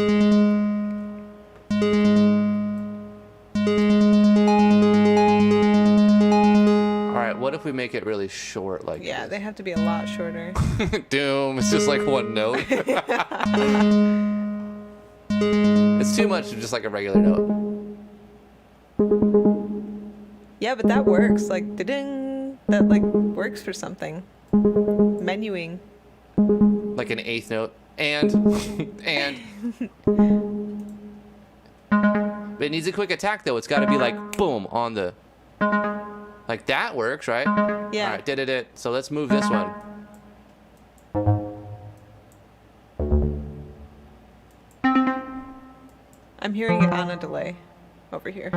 right, what if we make it really short like
Yeah,
this?
they have to be a lot shorter.
Doom, it's just like one note. It's too much of just like a regular note.
Yeah, but that works. Like, da-ding. That, like, works for something. Menuing.
Like an eighth note. And. But it needs a quick attack, though. It's got to be like, boom, on the... Like, that works, right?
Yeah.
All right, did it. So let's move this one.
delay over here.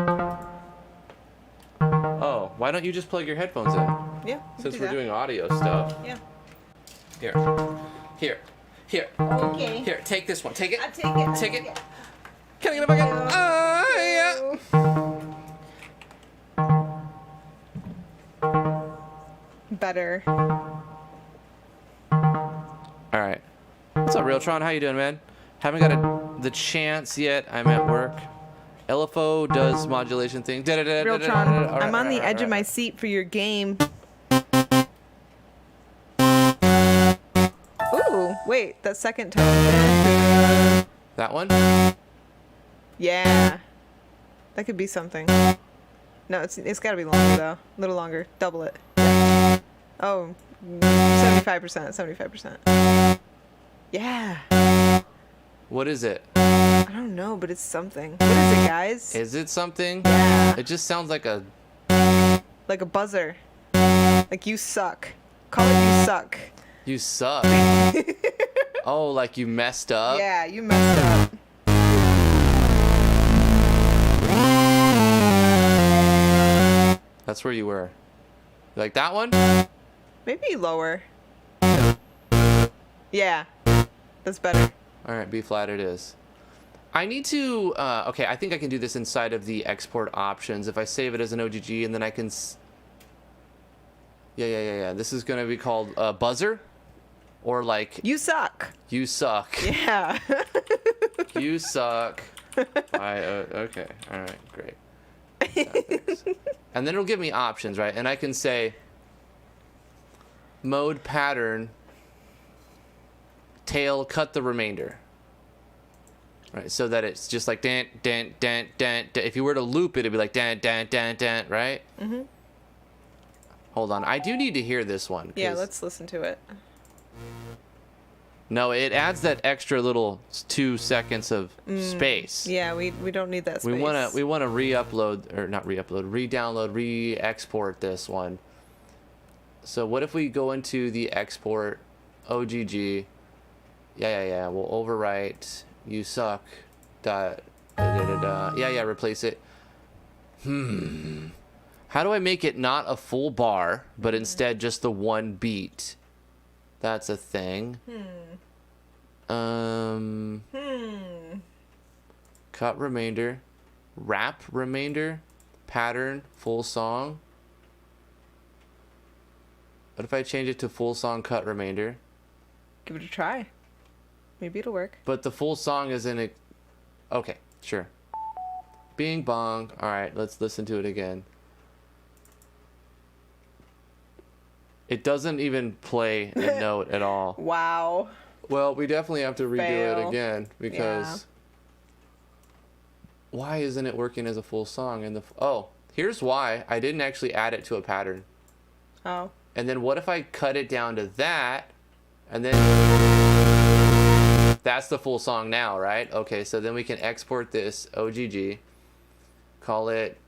Oh, why don't you just plug your headphones in?
Yeah.
Since we're doing audio stuff.
Yeah.
Here.
Okay.
Here, take this one. Take it.
I take it.
Take it. Can I get a bucket? Yeah.
Better.
All right. What's up, Real Tron? How you doing, man? Haven't got the chance yet. I'm at work. LFO does modulation thing.
Real Tron, I'm on the edge of my seat for your game. Ooh, wait, that second tone.
That one?
Yeah. That could be something. No, it's got to be longer though. A little longer. Double it. Oh, 75%. 75%. Yeah.
What is it?
I don't know, but it's something. What is it, guys?
Is it something?
Yeah.
It just sounds like a...
Like a buzzer. Like you suck. Call it you suck.
You suck. Oh, like you messed up?
Yeah, you messed up.
That's where you were. Like that one?
Maybe lower. Yeah. That's better.
All right, B flat it is. I need to, okay, I think I can do this inside of the export options. If I save it as an OGG and then I can, yeah. This is going to be called buzzer or like,
You suck.
you suck.
Yeah.
You suck. Okay, all right, great. SFX. And then it'll give me options, right? And I can say mode pattern, tail, cut the remainder. Right, so that it's just like dan, dan, dan, dan, dan. If you were to loop it, it'd be like dan, dan, dan, dan, right? Mm-hmm. Hold on, I do need to hear this one.
Yeah, let's listen to it.
No, it adds that extra little 2 seconds of space.
Yeah, we don't need that space.
We wanna re-upload, or not re-upload, re-download, re-export this one. So what if we go into the export OGG? Yeah. We'll overwrite. You suck. Yeah. Replace it. How do I make it not a full bar, but instead just the one beat? That's a thing. Cut remainder, rap remainder, pattern, full song. What if I change it to full song cut remainder?
Give it a try. Maybe it'll work.
But the full song is in it. Okay, sure. Bing bong. All right, let's listen to it again. It doesn't even play a note at all.
Wow.
Well, we definitely have to redo
Fail.
it again because why isn't it working as a full song? In the oh, here's why. I didn't actually add it to a pattern.
Oh.
And then what if I cut it down to that, and then that's the full song now, right? Okay, so then we can export this OGG, call it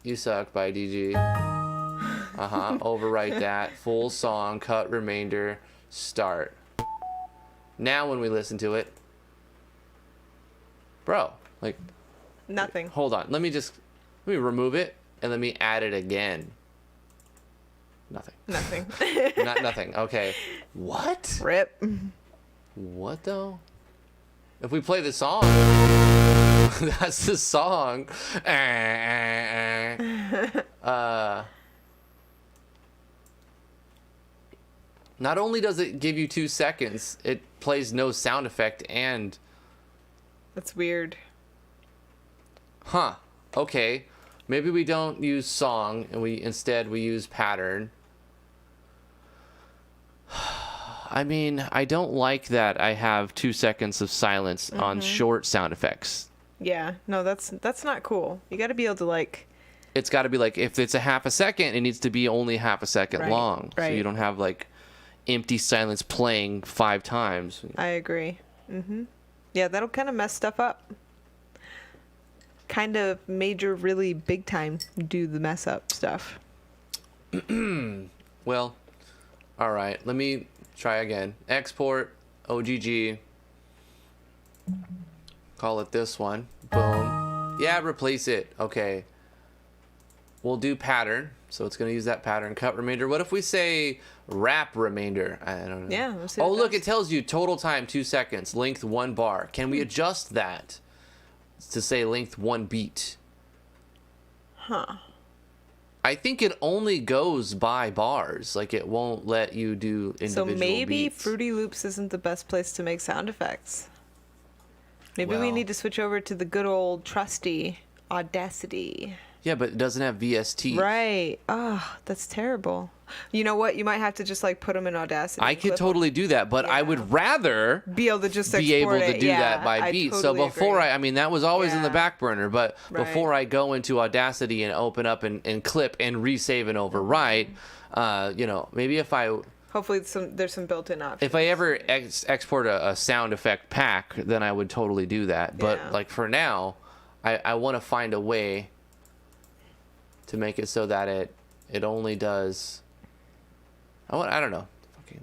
"You Suck" by DG. Overwrite that full song, cut remainder, start. Now when we listen to it, bro, like
Nothing.
hold on, let me remove it and let me add it again. Nothing.
Nothing.
Not nothing. Okay. What?
Rip.
What though? If we play the song, that's the song. Not only does it give you 2 seconds, it plays no sound effect and...
That's weird.
Huh. Okay. Maybe we don't use song and instead we use pattern. I mean, I don't like that I have 2 seconds of silence on short sound effects.
Yeah. No, that's not cool. You got to be able to like...
It's got to be like, if it's a half a second, it needs to be only half a second long.
Right.
So you don't have like empty silence playing 5 times.
I agree. Yeah, that'll kind of mess stuff up. Kind of major, really big time do the mess up stuff.
Well, all right. Let me try again. Export OGG. Call it this one. Boom. Yeah, replace it. Okay. We'll do pattern. So it's going to use that pattern. Cut remainder. What if we say wrap remainder? I don't know.
Yeah. Let's see
Oh,
what
look,
does.
it tells you total time 2 seconds, length 1 bar. Can we adjust that to say length 1 beat?
Huh.
I think it only goes by bars. Like, it won't let you do individual
So maybe
beats.
Fruity Loops isn't the best place to make sound effects. Maybe we
Well.
need to switch over to the good old trusty Audacity.
Yeah, but it doesn't have VST.
Right. Oh, that's terrible. You know what? You might have to just like put them in Audacity.
I
and
could
clip 'em.
totally do that, but I
Yeah.
would rather
Be able to just
be able
export
to
it.
do
Yeah,
that by
I
beat.
totally
So before
agree.
I mean, that was always in the
Yeah.
back burner, but
Right.
before I go into Audacity and open up and clip and resave and overwrite, you know, maybe if I
Hopefully there's some built-in options.
if I ever export a sound effect pack, then I would totally do that. But
Yeah.
like for now, I want to find a way to make it so that it only does. I don't know. Fucking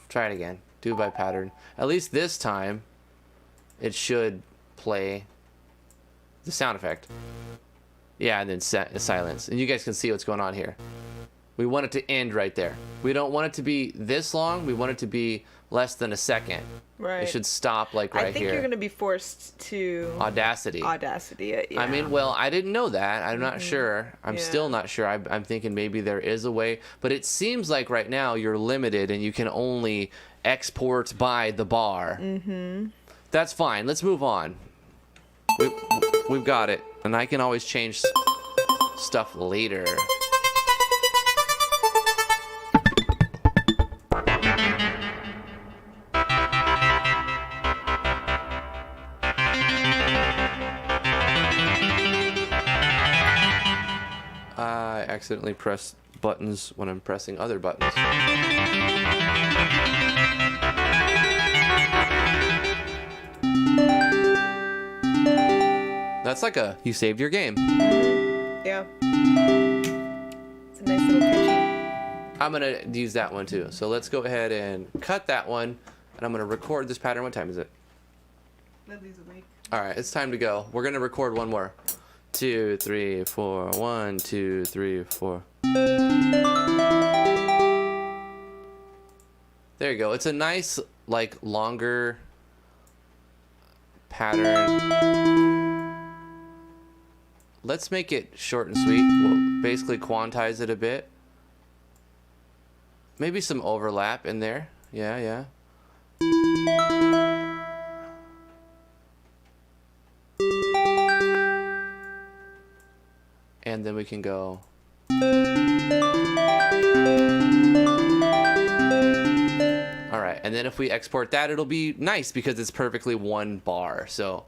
try it again. Do it by pattern. At least this time, it should play the sound effect. Yeah, and then silence. And you guys can see what's going on here. We want it to end right there. We don't want it to be this long. We want it to be less than a second.
Right.
It should stop like right
I think
here.
you're going to be forced to
Audacity.
Audacity it. Yeah.
I mean, well, I didn't know that. I'm not sure. I'm
Yeah.
still not sure. I'm thinking maybe there is a way, but it seems like right now you're limited and you can only export by the bar. Mm-hmm. That's fine. Let's move on. We've got it, and I can always change stuff later. I accidentally press buttons when I'm pressing other buttons. That's like you saved your game.
Yeah. It's a nice little catchy.
I'm gonna use that one too. So let's go ahead and cut that one, and I'm gonna record this pattern. What time is it?
Lily's awake.
All right, it's time to go. We're gonna record one more. 2, 3, 4. 1, 2, 3, 4. There you go. It's a nice, like, longer pattern. Let's make it short and sweet. We'll basically quantize it a bit. Maybe some overlap in there. Yeah, yeah. And then we can go. All right, and then if we export that, it'll be nice because it's perfectly 1 bar. So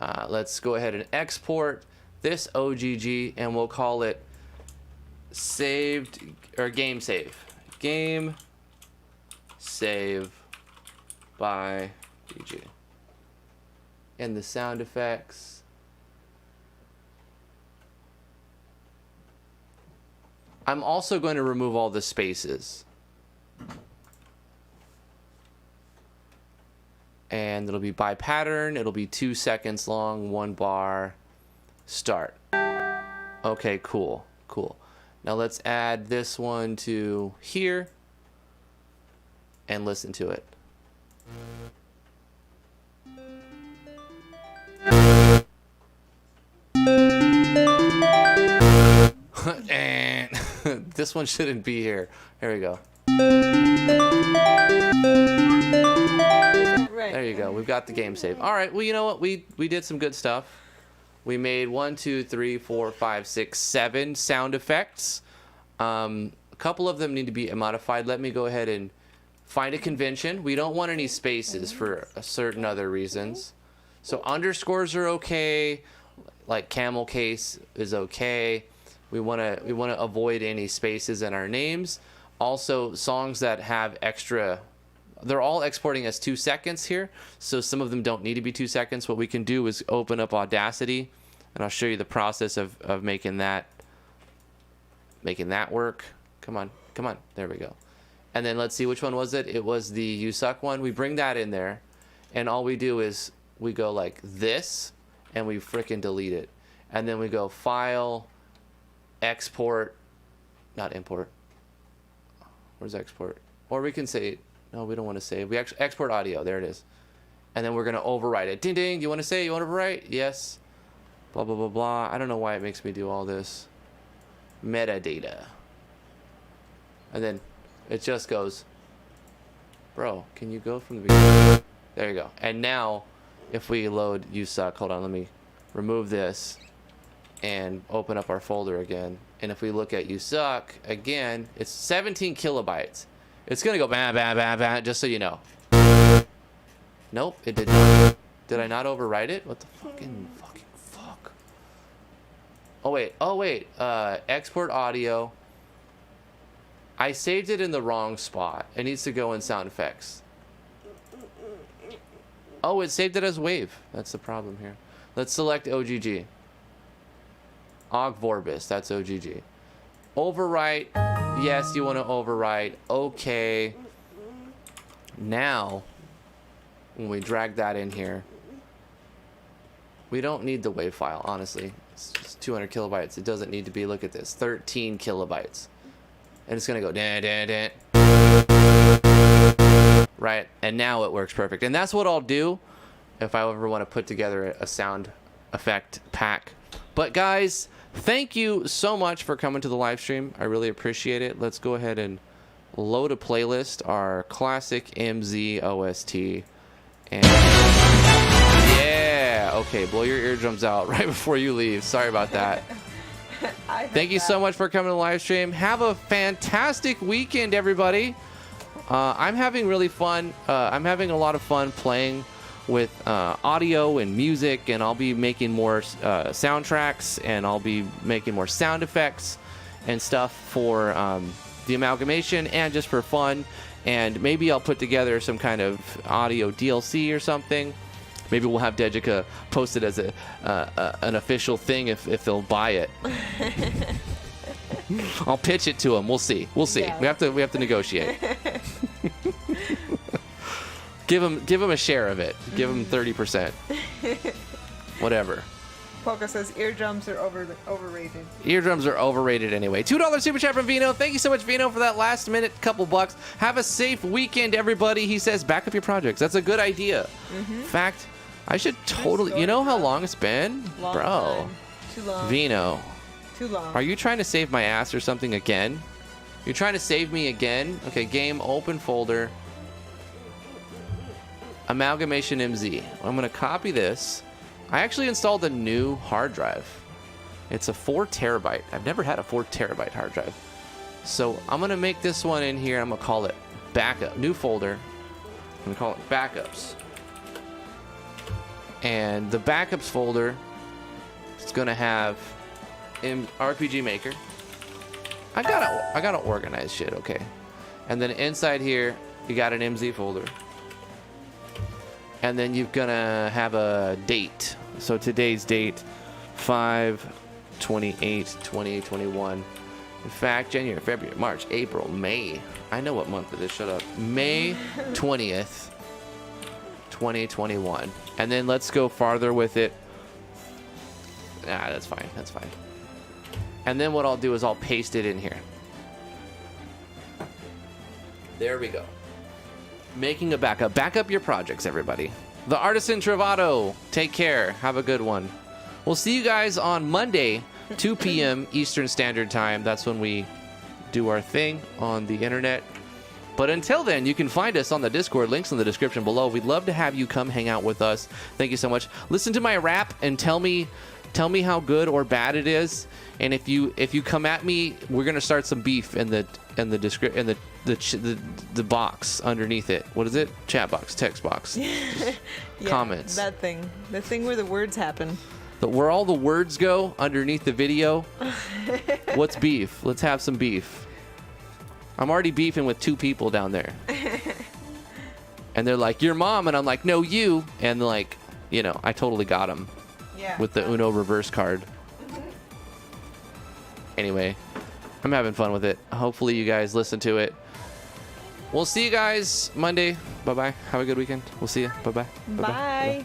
let's go ahead and export this OGG, and we'll call it saved or game save. Game save by DG. And the sound effects. I'm also going to remove all the spaces. And it'll be by pattern. It'll be 2 seconds long, 1 bar. Start. Okay, cool, cool. Now let's add this one to here and listen to it. And this one shouldn't be here. Here we go.
Right.
There you go. We've got the game save. All right. Well, you know what? We did some good stuff. We made 1, 2, 3, 4, 5, 6, 7 sound effects. A couple of them need to be modified. Let me go ahead and find a convention. We don't want any spaces for certain other reasons. So underscores are okay. Like camel case is okay. We want to avoid any spaces in our names. Also, songs that have extra, they're all exporting as 2 seconds here, so some of them don't need to be 2 seconds. What we can do is open up Audacity, and I'll show you the process of making that work. Come on, there we go. And then let's see, which one was it? It was the You Suck one. We bring that in there, and all we do is we go like this, and we frickin' delete it. And then we go file, export, not import. Where's export? Or we can say, no, we don't want to save. We actually export audio. There it is. And then we're going to overwrite it. Ding, ding. You want to say? You want to overwrite? Yes. Blah, blah, blah, blah. I don't know why it makes me do all this. Metadata. And then it just goes, bro, can you go from the beginning? There you go. And now, if we load You Suck, hold on, let me remove this and open up our folder again. And if we look at You Suck again, it's 17 kilobytes. It's gonna go bam, bam, bam, bam, just so you know. Nope, it did not. Did I not overwrite it? What the fucking fuck? Oh wait, export audio. I saved it in the wrong spot. It needs to go in sound effects. Oh, it saved it as wave. That's the problem here. Let's select OGG. Og Vorbis, that's OGG. Overwrite. Yes, you want to overwrite. Okay. Now, when we drag that in here, we don't need the wave file, honestly. It's just 200 kilobytes. It doesn't need to be, look at this, 13 kilobytes. And it's going to go, dan, dan, dan. Right? And now it works perfect. And that's what I'll do if I ever want to put together a sound effect pack. But guys, thank you so much for coming to the live stream. I really appreciate it. Let's go ahead and load a playlist, our classic MZ OST. And yeah, okay, blow your eardrums out right before you leave. Sorry about that. Thank you so much for coming to the live stream. Have a fantastic weekend, everybody. I'm having really fun. I'm having a lot of fun playing with audio and music, and I'll be making more soundtracks, and I'll be making more sound effects and stuff for the amalgamation and just for fun. And maybe I'll put together some kind of audio DLC or something. Maybe we'll have Dejika post it as an official thing if they'll buy it. I'll pitch it to them. We'll see. We'll see. Yeah. We have to negotiate. Give him a share of it. Give him 30%. Whatever.
Polka says eardrums are overrated.
Eardrums are overrated anyway. $2 super chat from Vino. Thank you so much, Vino, for that last minute couple bucks. Have a safe weekend, everybody. He says back up your projects. That's a good idea. In fact, I should totally. You know how long it's been,
long
bro?
Time. Too long.
Vino.
Too long.
Are you trying to save my ass or something again? You're trying to save me again? Okay, game, open folder. Amalgamation MZ. I'm going to copy this. I actually installed a new hard drive. It's a 4 terabyte. I've never had a 4 terabyte hard drive. So I'm going to make this one in here. I'm going to call it backup. New folder. I'm going to call it backups. And the backups folder is going to have RPG Maker. I gotta organize shit, okay. And then inside here, you got an MZ folder. And then you're gonna have a date. So today's date, 5/28/2021. In fact, January, February, March, April, May. I know what month it is, shut up. May 20th, 2021. And then let's go farther with it. That's fine, that's fine. And then what I'll do is I'll paste it in here. There we go. Making a backup. Back up your projects, everybody. The Artisan Travado. Take care. Have a good one. We'll see you guys on Monday, 2 p.m. Eastern Standard Time. That's when we do our thing on the internet. But until then, you can find us on the Discord. Links in the description below. We'd love to have you come hang out with us. Thank you so much. Listen to my rap and tell me how good or bad it is. And if you come at me, we're gonna start some beef in the box underneath it. What is it? Chat box, text box,
yeah,
comments.
That thing, the thing where the words happen.
Where all the words go underneath the video. What's beef? Let's have some beef. I'm already beefing with 2 people down there, and they're like, "Your mom," and I'm like, "No, you." And like, I totally got them. Yeah. With the Uno reverse card. Anyway, I'm having fun with it. Hopefully you guys listen to it. We'll see you guys Monday. Bye-bye. Have a good weekend. We'll see you. Bye-bye.
Bye.